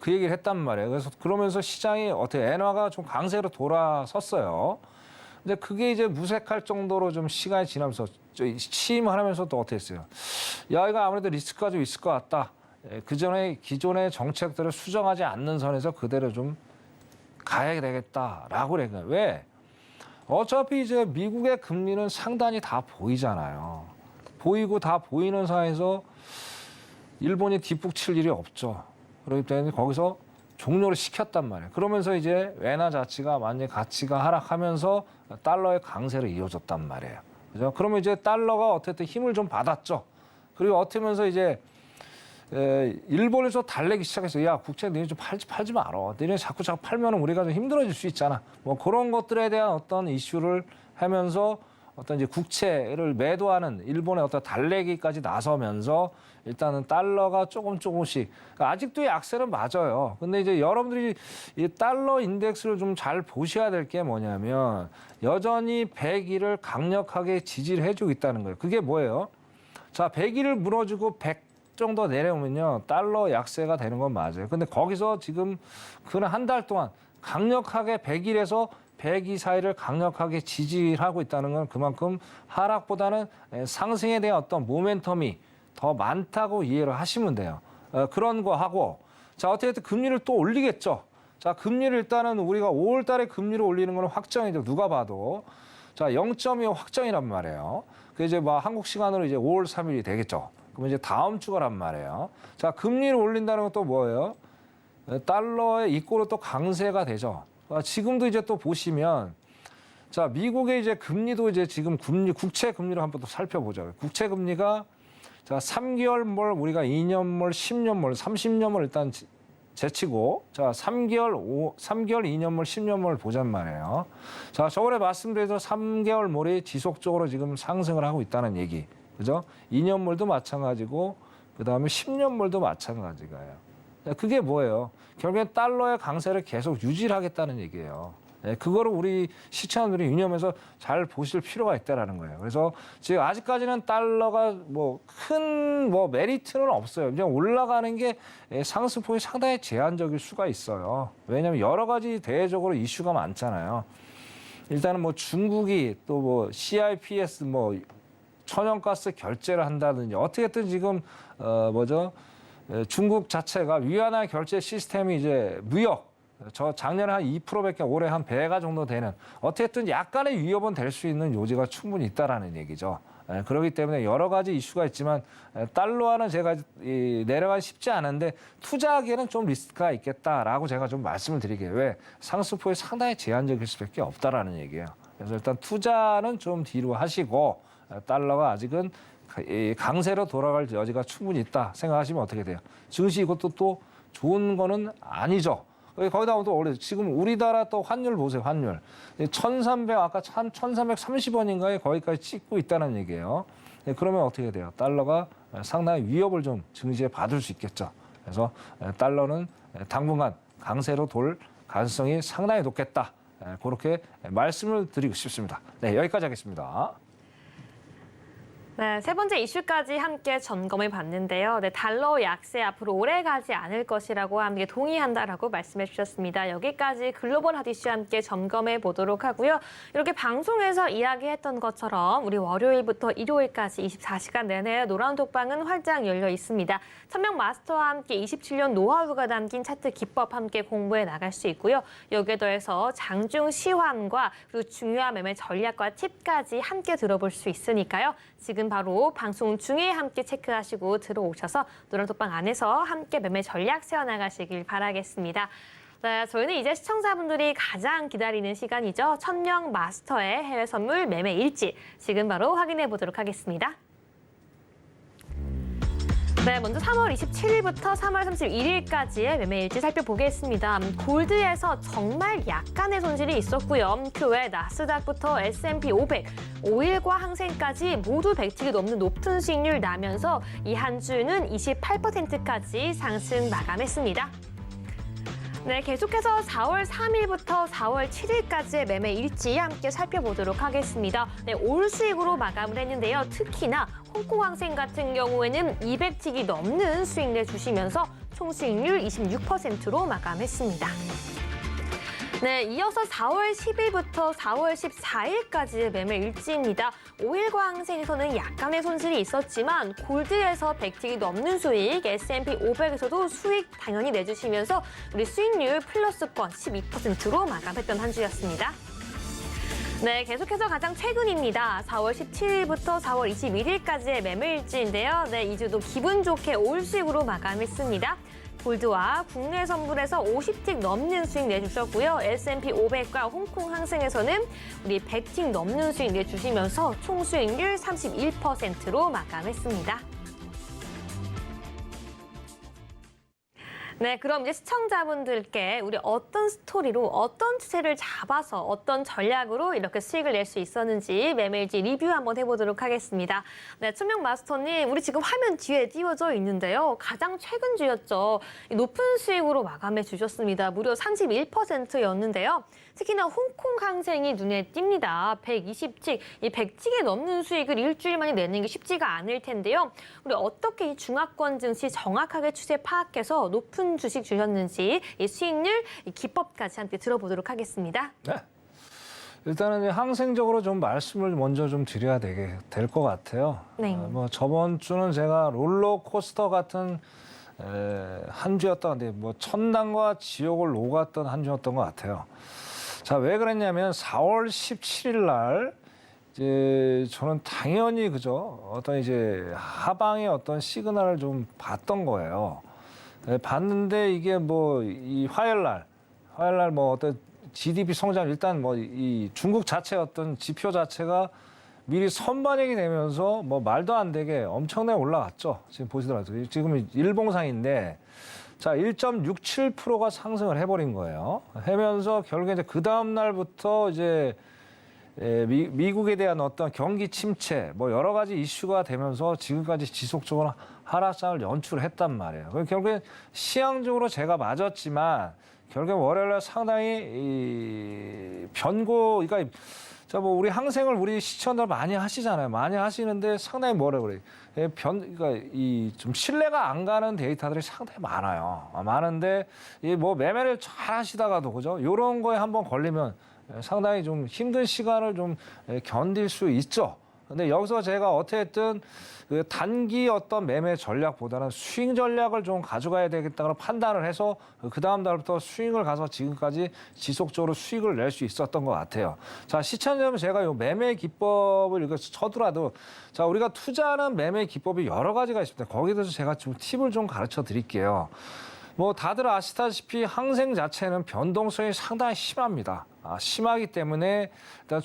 그 얘기를 했단 말이에요. 그래서 그러면서 시장이 어떻게 엔화가 좀 강세로 돌아섰어요. 근데 그게 이제 무색할 정도로 좀 시간이 지나면서 취임하면서 또 어떻게 했어요? 야, 이거 아무래도 리스크가 좀 있을 것 같다. 그전에 기존의 정책들을 수정하지 않는 선에서 그대로 좀 가야 되겠다라고 그래요. 왜? 어차피 이제 미국의 금리는 상단이 다 보이잖아요. 보이고 다 보이는 상황에서 일본이 뒷북 칠 일이 없죠. 그렇기 때문에 거기서 종료를 시켰단 말이에요. 그러면서 이제 엔화 자체가 완전히 가치가 하락하면서 달러의 강세를 이어졌단 말이에요. 그죠? 그러면 이제 달러가 어쨌든 힘을 좀 받았죠. 그리고 어쩌면서 이제 일본에서 달래기 시작했어요. 야, 국채 너네 좀 팔지 말어. 너네 자꾸 팔면은 우리가 좀 힘들어질 수 있잖아. 뭐 그런 것들에 대한 어떤 이슈를 하면서 어떤 이제 국채를 매도하는 일본의 어떤 달래기까지 나서면서 일단은 달러가 조금씩, 그러니까 아직도 약세는 맞아요. 근데 이제 여러분들이 이 달러 인덱스를 좀 잘 보셔야 될 게 뭐냐면, 여전히 100일을 강력하게 지지를 해주고 있다는 거예요. 그게 뭐예요? 자, 100일을 무너지고 100 정도 내려오면요, 달러 약세가 되는 건 맞아요. 근데 거기서 지금 그는 한 달 동안 강력하게 100일에서 102 사이를 강력하게 지지하고 있다는 건 그만큼 하락보다는 상승에 대한 어떤 모멘텀이 더 많다고 이해를 하시면 돼요. 그런 거 하고, 자, 어쨌든 금리를 또 올리겠죠. 자, 금리를 일단은 우리가 5월 달에 금리를 올리는 건 확정이죠. 누가 봐도. 자, 0.25 확정이란 말이에요. 그 이제 뭐 한국 시간으로 이제 5월 3일이 되겠죠. 그럼 이제 다음 주가란 말이에요. 자, 금리를 올린다는 건 또 뭐예요? 달러의 이꼬로 또 강세가 되죠. 지금도 이제 또 보시면 자, 미국의 이제 금리도 이제 지금 국채 금리를 한번 또 살펴보죠. 국채 금리가 자, 3개월물 우리가 2년물, 10년물, 30년물 일단 제치고 자, 3개월, 2년물, 10년물 보잔 말이에요. 자, 저번에 말씀드린 3개월물이 지속적으로 지금 상승을 하고 있다는 얘기. 그죠? 2년물도 마찬가지고 그다음에 10년물도 마찬가지가요. 그게 뭐예요? 결국엔 달러의 강세를 계속 유지를 하겠다는 얘기예요. 그거를 우리 시청자들이 유념해서 잘 보실 필요가 있다라는 거예요. 그래서 지금 아직까지는 달러가 뭐 큰 메리트는 없어요. 그냥 올라가는 게 상승폭이 상당히 제한적일 수가 있어요. 왜냐하면 여러 가지 대외적으로 이슈가 많잖아요. 일단은 뭐 중국이 또 뭐 CIPS 뭐 천연가스 결제를 한다든지 어떻게든 지금 중국 자체가 위안화 결제 시스템이 이제 무역 저 작년에 한 2%밖에 올해 한 배가 정도 되는 어쨌든 약간의 위협은 될 수 있는 요지가 충분히 있다라는 얘기죠. 그렇기 때문에 여러 가지 이슈가 있지만 달러화는 제가 내려가기 쉽지 않은데 투자하기에는 좀 리스크가 있겠다라고 제가 좀 말씀을 드리게요. 왜? 상승폭이 상당히 제한적일 수밖에 없다라는 얘기예요. 그래서 일단 투자는 좀 뒤로 하시고 달러가 아직은 강세로 돌아갈 여지가 충분히 있다 생각하시면 어떻게 돼요? 증시 이것도 또 좋은 거는 아니죠. 거기다 또 지금 우리나라 또 환율 보세요. 환율 1,300 아까 1,330원인가에 거기까지 찍고 있다는 얘기예요. 그러면 어떻게 돼요? 달러가 상당히 위협을 좀 증시에 받을 수 있겠죠. 그래서 달러는 당분간 강세로 돌 가능성이 상당히 높겠다. 그렇게 말씀을 드리고 싶습니다. 네, 여기까지 하겠습니다. 네, 세 번째 이슈까지 함께 점검해 봤는데요. 네, 달러 약세 앞으로 오래 가지 않을 것이라고 함께 동의한다라고 말씀해 주셨습니다. 여기까지 글로벌 핫 이슈 함께 점검해 보도록 하고요. 이렇게 방송에서 이야기했던 것처럼 우리 월요일부터 일요일까지 24시간 내내 노란 톡방은 활짝 열려 있습니다. 천명 마스터와 함께 27년 노하우가 담긴 차트 기법 함께 공부해 나갈 수 있고요. 여기에 더해서 장중 시황과 그리고 중요한 매매 전략과 팁까지 함께 들어볼 수 있으니까요. 지금 바로 방송 중에 함께 체크하시고 들어오셔서 노란톡방 안에서 함께 매매 전략 세워나가시길 바라겠습니다. 네, 저희는 이제 시청자분들이 가장 기다리는 시간이죠. 천명 마스터의 해외 선물 매매 일지 지금 바로 확인해 보도록 하겠습니다. 네, 먼저 3월 27일부터 3월 31일까지의 매매일지 살펴보겠습니다. 골드에서 정말 약간의 손실이 있었고요. 그 외 나스닥부터 S&P 500, 오일과 항생까지 모두 100틱이 넘는 높은 수익률 나면서 이 한 주는 28%까지 상승 마감했습니다. 네, 계속해서 4월 3일부터 4월 7일까지의 매매 일지 함께 살펴보도록 하겠습니다. 네, 올 수익으로 마감을 했는데요. 특히나 홍콩항생 같은 경우에는 200틱이 넘는 수익 내주시면서 총 수익률 26%로 마감했습니다. 네, 이어서 4월 10일부터 4월 14일까지의 매매 일지입니다. 오일과 항생에서는 약간의 손실이 있었지만 골드에서 100틱이 넘는 수익, S&P 500에서도 수익 당연히 내주시면서 우리 수익률 플러스권 12%로 마감했던 한 주였습니다. 네, 계속해서 가장 최근입니다. 4월 17일부터 4월 21일까지의 매매 일지인데요. 네, 이 주도 기분 좋게 올 수익으로 마감했습니다. 골드와 국내 선물에서 50틱 넘는 수익 내주셨고요. S&P 500과 홍콩 항생에서는 우리 100틱 넘는 수익 내주시면서 총 수익률 31%로 마감했습니다. 네, 그럼 이제 시청자분들께 우리 어떤 스토리로 어떤 추세를 잡아서 어떤 전략으로 이렇게 수익을 낼 수 있었는지 매매일지 리뷰 한번 해보도록 하겠습니다. 네, 천명 마스터님, 우리 지금 화면 뒤에 띄워져 있는데요. 가장 최근 주였죠. 높은 수익으로 마감해 주셨습니다. 무려 31%였는데요. 특히나 홍콩 항생이 눈에 띕니다. 120틱, 이 100틱에 넘는 수익을 일주일 만에 내는 게 쉽지가 않을 텐데요. 우리 어떻게 이 중화권 증시 정확하게 추세 파악해서 높은 주식 주셨는지 이 수익률, 이 기법까지 함께 들어보도록 하겠습니다. 네. 일단은 항생적으로 좀 말씀을 먼저 좀 드려야 될 것 같아요. 네. 뭐 저번 주는 제가 롤러코스터 같은 한 주였던 건데 뭐 천당과 지옥을 오갔던 한 주였던 것 같아요. 자, 왜 그랬냐면 4월 17일 날 이제 저는 당연히 그죠 어떤 이제 하방의 어떤 시그널을 좀 봤던 거예요. 봤는데 이게 뭐 이 화요일 날 뭐 어떤 GDP 성장 일단 뭐 이 중국 자체 어떤 지표 자체가 미리 선반영이 되면서 뭐 말도 안 되게 엄청나게 올라갔죠. 지금 보시더라도 지금 일봉상인데 자 1.67%가 상승을 해버린 거예요. 하면서 결국에 이제 그 다음 날부터 이제 미국에 대한 어떤 경기 침체 뭐 여러 가지 이슈가 되면서 지금까지 지속적으로 하락장을 연출했단 말이에요. 결국에 시향적으로 제가 맞았지만 결국 월요일날 상당히 이 변고 그러니까 자 뭐 우리 항생을 우리 시청자들 많이 하시잖아요. 많이 하시는데 상당히 뭐라 그래 그러니까 이 좀 신뢰가 안 가는 데이터들이 상당히 많아요. 많은데 이 뭐 매매를 잘 하시다가도 그죠? 이런 거에 한번 걸리면 상당히 좀 힘든 시간을 좀 견딜 수 있죠. 근데 여기서 제가 어떻게든 그 단기 어떤 매매 전략보다는 스윙 전략을 좀 가져가야 되겠다고 판단을 해서 그 다음 달부터 스윙을 가서 지금까지 지속적으로 수익을 낼 수 있었던 것 같아요. 자, 시청자분 제가 이 매매 기법을 이거 쳐두라도 자, 우리가 투자하는 매매 기법이 여러 가지가 있습니다. 거기에 대해서 제가 좀 팁을 좀 가르쳐 드릴게요. 뭐 다들 아시다시피 항생 자체는 변동성이 상당히 심합니다. 심하기 때문에 일단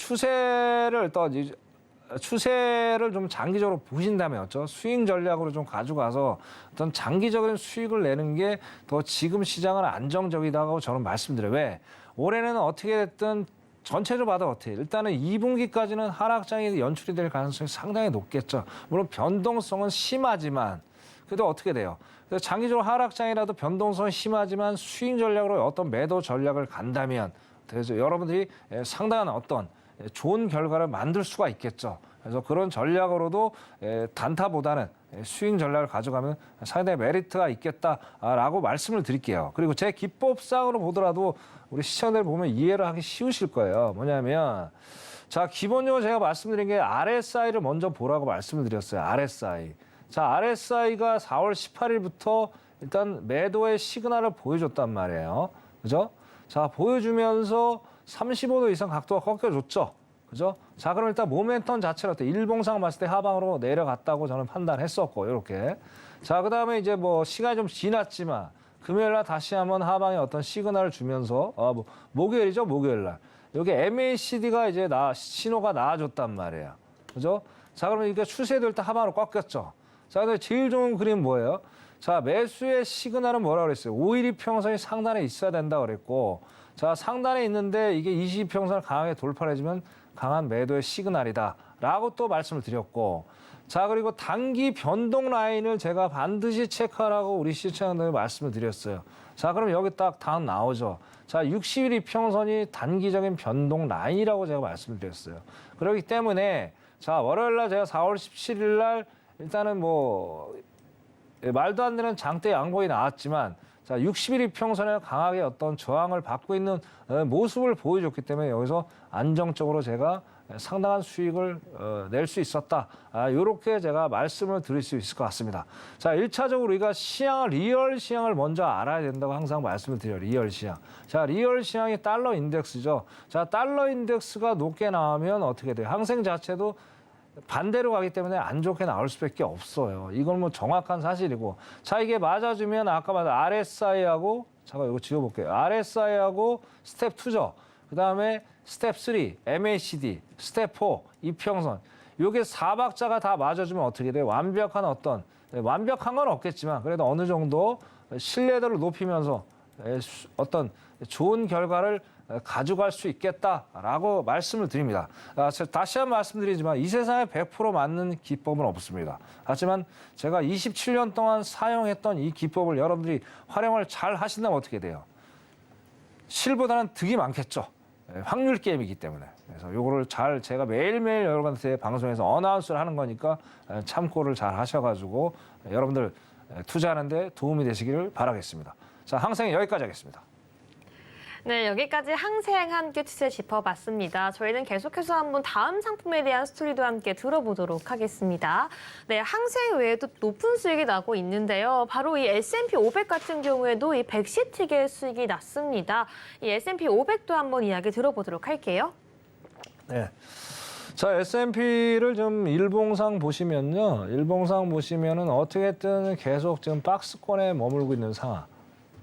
추세를 좀 장기적으로 보신다면 어쩌 스윙 전략으로 좀 가져가서 어떤 장기적인 수익을 내는 게 더 지금 시장은 안정적이다고 저는 말씀드려요. 왜? 올해는 어떻게 됐든 전체적으로 봐도 어떻게 일단은 2분기까지는 하락장이 연출이 될 가능성이 상당히 높겠죠. 물론 변동성은 심하지만 그래도 어떻게 돼요? 장기적으로 하락장이라도 변동성이 심하지만 스윙 전략으로 어떤 매도 전략을 간다면 그래서 여러분들이 상당한 어떤 좋은 결과를 만들 수가 있겠죠. 그래서 그런 전략으로도 단타보다는 스윙 전략을 가져가면 상당히 메리트가 있겠다라고 말씀을 드릴게요. 그리고 제 기법상으로 보더라도 우리 시청자들 보면 이해를 하기 쉬우실 거예요. 뭐냐면 자 기본적으로 제가 말씀드린 게 RSI를 먼저 보라고 말씀을 드렸어요. RSI. 자 RSI가 4월 18일부터 일단 매도의 시그널을 보여줬단 말이에요. 그죠? 자 보여주면서 35도 이상 각도가 꺾여줬죠. 그죠? 자, 그럼 일단 모멘텀 자체를 어때? 일봉상 봤을 때 하방으로 내려갔다고 저는 판단했었고, 이렇게. 자, 그 다음에 이제 뭐 시간이 좀 지났지만, 금요일 날 다시 한번 하방에 어떤 시그널을 주면서, 목요일이죠, 목요일 날. 여기 MACD가 이제 신호가 나와줬단 말이에요. 그죠? 자, 그러면 이게 추세도 일단 하방으로 꺾였죠. 자, 근데 제일 좋은 그림 뭐예요? 자, 매수의 시그널은 뭐라고 그랬어요? 5일 이평선이 상단에 있어야 된다고 그랬고, 자, 상단에 있는데 이게 20평선을 강하게 돌파해주면 강한 매도의 시그널이다 라고 또 말씀을 드렸고 자 그리고 단기 변동 라인을 제가 반드시 체크하라고 우리 시청자들 말씀을 드렸어요. 자 그럼 여기 딱 다음 나오죠. 자 60일 이평선이 단기적인 변동 라인이라고 제가 말씀을 드렸어요. 그렇기 때문에 자 월요일 날 제가 4월 17일 날 일단은 뭐 말도 안 되는 장대 양봉이 나왔지만 자, 60일 이평선에 강하게 어떤 저항을 받고 있는 모습을 보여줬기 때문에 여기서 안정적으로 제가 상당한 수익을 낼 수 있었다. 이렇게 제가 말씀을 드릴 수 있을 것 같습니다. 자, 1차적으로 우리가 리얼 시향을 먼저 알아야 된다고 항상 말씀을 드려요. 리얼 시향. 자, 리얼 시향이 달러 인덱스죠. 자, 달러 인덱스가 높게 나오면 어떻게 돼요? 항생 자체도 반대로 가기 때문에 안 좋게 나올 수밖에 없어요. 이건 뭐 정확한 사실이고. 자, 이게 맞아주면 아까 말한 RSI하고, 잠깐 이거 지워볼게요. RSI하고 스텝 2죠. 그 다음에 스텝 3, MACD, 스텝 4, 이평선. 요게 4박자가 다 맞아주면 어떻게 돼요? 완벽한 어떤, 완벽한 건 없겠지만 그래도 어느 정도 신뢰도를 높이면서 어떤 좋은 결과를 가져갈 수 있겠다라고 말씀을 드립니다. 다시 한번 말씀드리지만 이 세상에 100% 맞는 기법은 없습니다. 하지만 제가 27년 동안 사용했던 이 기법을 여러분들이 활용을 잘 하신다면 어떻게 돼요? 실보다는 득이 많겠죠. 확률 게임이기 때문에. 그래서 요거를 잘 제가 매일매일 여러분한테 방송에서 어나운스를 하는 거니까 참고를 잘 하셔가지고 여러분들 투자하는데 도움이 되시기를 바라겠습니다. 자, 항상 여기까지 하겠습니다. 네, 여기까지 항생 함께 투자 짚어봤습니다. 저희는 계속해서 한번 다음 상품에 대한 스토리도 함께 들어보도록 하겠습니다. 네, 항생 외에도 높은 수익이 나고 있는데요. 바로 이 S&P 500 같은 경우에도 이 백시틱의 수익이 났습니다. 이 S&P 500도 한번 이야기 들어보도록 할게요. 네. 자, S&P를 좀 일봉상 보시면요. 일봉상 보시면은 어떻게든 계속 지금 박스권에 머물고 있는 상황.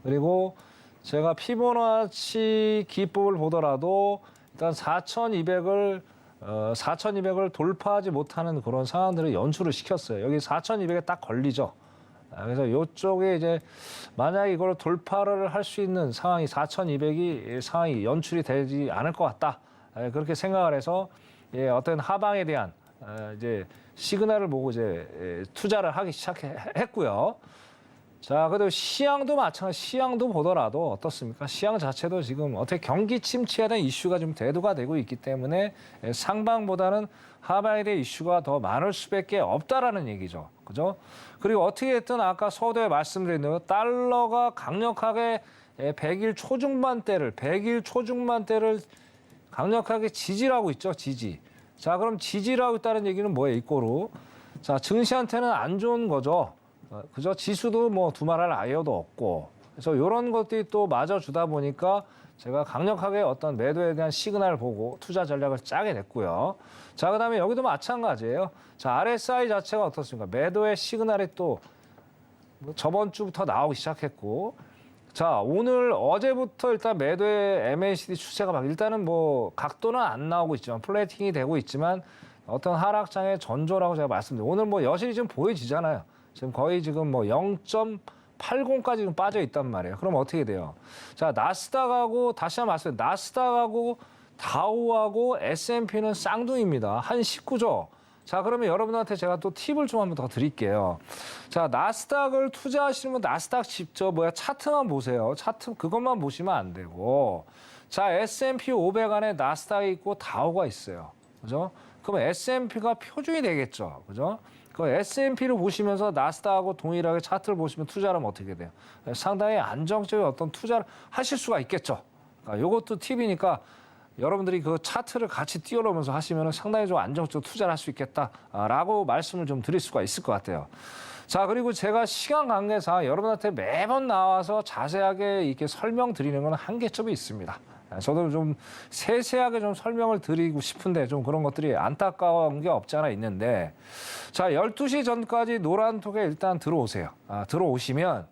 그리고 제가 피보나치 기법을 보더라도 일단 4,200을 돌파하지 못하는 그런 상황들을 연출을 시켰어요. 여기 4,200에 딱 걸리죠. 그래서 이쪽에 이제 만약에 이걸 돌파를 할 수 있는 상황이 4,200이 상황이 연출이 되지 않을 것 같다. 그렇게 생각을 해서 어떤 하방에 대한 이제 시그널을 보고 이제 투자를 하기 시작했고요. 자, 그래도 시향도 마찬가지. 시향도 보더라도 어떻습니까? 시향 자체도 지금 어떻게 경기 침체에 대한 이슈가 좀 대두가 되고 있기 때문에 상방보다는 하방에 대한 이슈가 더 많을 수밖에 없다라는 얘기죠. 그죠? 그리고 어떻게 됐든 아까 서두에 말씀드린 대로 달러가 강력하게 100일 초중반대를 강력하게 지지를 하고 있죠. 지지. 자, 그럼 지지를 하고 있다는 얘기는 뭐예요? 이꼬로. 자, 증시한테는 안 좋은 거죠. 그죠? 지수도 뭐 두말할 아이어도 없고. 그래서 이런 것들이 또 맞아주다 보니까 제가 강력하게 어떤 매도에 대한 시그널을 보고 투자 전략을 짜게 됐고요. 자, 그다음에 여기도 마찬가지예요. 자, RSI 자체가 어떻습니까? 매도의 시그널이 또 저번 주부터 나오기 시작했고. 자, 어제부터 일단 매도의 MACD 추세가 막 일단은 뭐 각도는 안 나오고 있지만 플레이팅이 되고 있지만 어떤 하락장의 전조라고 제가 말씀드려요. 오늘 뭐 여실히 지금 보여지잖아요. 지금 거의 지금 뭐 0.80까지 지금 빠져 있단 말이에요. 그럼 어떻게 돼요? 자, 나스닥하고 다시 한번 말씀드려요. 나스닥하고 다우하고 S&P는 쌍둥이입니다. 한 19조. 자, 그러면 여러분한테 제가 또 팁을 좀 한번 더 드릴게요. 자, 나스닥을 투자하시는 분 나스닥 직접 차트만 보세요. 차트 그것만 보시면 안 되고. 자, S&P 500 안에 나스닥이 있고 다우가 있어요. 그죠? 그럼 S&P가 표준이 되겠죠. 그죠? 그 S&P를 보시면서 나스닥하고 동일하게 차트를 보시면 투자를 하면 어떻게 돼요? 상당히 안정적인 어떤 투자를 하실 수가 있겠죠. 그러니까 이것도 팁이니까 여러분들이 그 차트를 같이 띄워놓으면서 하시면 상당히 좀 안정적으로 투자를 할 수 있겠다라고 말씀을 좀 드릴 수가 있을 것 같아요. 자, 그리고 제가 시간 관계상 여러분한테 매번 나와서 자세하게 이렇게 설명드리는 건 한계점이 있습니다. 저도 좀 세세하게 좀 설명을 드리고 싶은데 좀 그런 것들이 안타까운 게 없지 않아 있는데, 자, 12시 전까지 노란톡에 일단 들어오세요. 들어오시면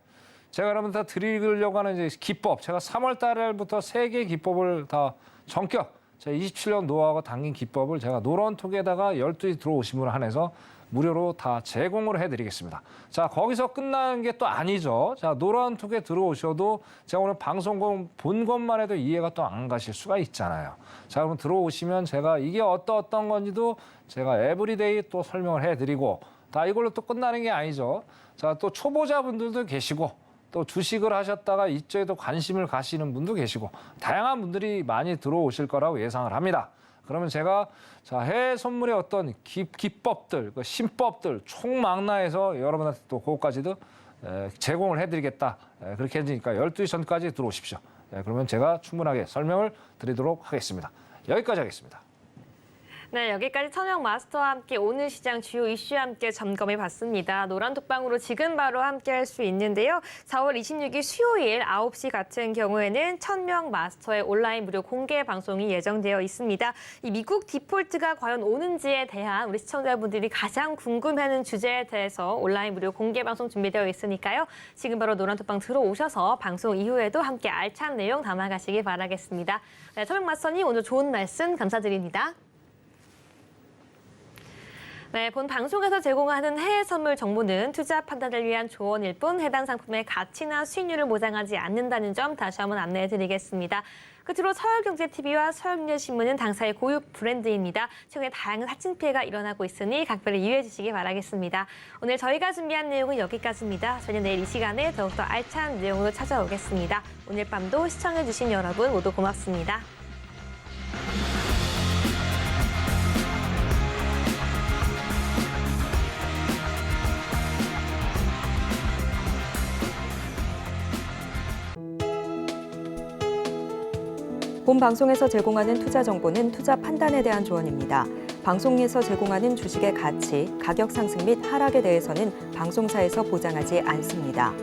제가 여러분한테 드리려고 하는 이제 기법, 제가 3월 달부터 3개의 기법을 다 전격, 제가 27년 노하우가 담긴 기법을 제가 노란톡에다가 12시 들어오신 분을 한해서 무료로 다 제공을 해드리겠습니다. 자, 거기서 끝나는 게 또 아니죠. 자, 노란톡에 들어오셔도 제가 오늘 방송 본 것만 해도 이해가 또 안 가실 수가 있잖아요. 자, 그럼 들어오시면 제가 이게 어떤 건지도 제가 에브리데이 또 설명을 해드리고, 다 이걸로 또 끝나는 게 아니죠. 자, 또 초보자분들도 계시고, 또 주식을 하셨다가 이쪽에도 관심을 가시는 분도 계시고 다양한 분들이 많이 들어오실 거라고 예상을 합니다. 그러면 제가 자, 해외 선물의 어떤 기법들, 신법들 총망라해서 여러분한테 또 그것까지도 제공을 해드리겠다. 그렇게 해주니까 12시 전까지 들어오십시오. 그러면 제가 충분하게 설명을 드리도록 하겠습니다. 여기까지 하겠습니다. 네, 여기까지 천영 마스터와 함께 오늘 시장 주요 이슈와 함께 점검해 봤습니다. 노란톡방으로 지금 바로 함께 할 수 있는데요. 4월 26일 수요일 9시 같은 경우에는 천명 마스터의 온라인 무료 공개 방송이 예정되어 있습니다. 이 미국 디폴트가 과연 오는지에 대한 우리 시청자분들이 가장 궁금해하는 주제에 대해서 온라인 무료 공개 방송 준비되어 있으니까요. 지금 바로 노란톡방 들어오셔서 방송 이후에도 함께 알찬 내용 담아가시기 바라겠습니다. 네, 천명 마스터님 오늘 좋은 말씀 감사드립니다. 네, 본 방송에서 제공하는 해외 선물 정보는 투자 판단을 위한 조언일 뿐 해당 상품의 가치나 수익률을 보장하지 않는다는 점 다시 한번 안내해드리겠습니다. 끝으로 서울경제TV와 서울민주신문은 당사의 고유 브랜드입니다. 최근에 다양한 사칭 피해가 일어나고 있으니 각별히 유의해 주시기 바라겠습니다. 오늘 저희가 준비한 내용은 여기까지입니다. 저희는 내일 이 시간에 더욱더 알찬 내용으로 찾아오겠습니다. 오늘 밤도 시청해주신 여러분 모두 고맙습니다. 본 방송에서 제공하는 투자 정보는 투자 판단에 대한 조언입니다. 방송에서 제공하는 주식의 가치, 가격 상승 및 하락에 대해서는 방송사에서 보장하지 않습니다.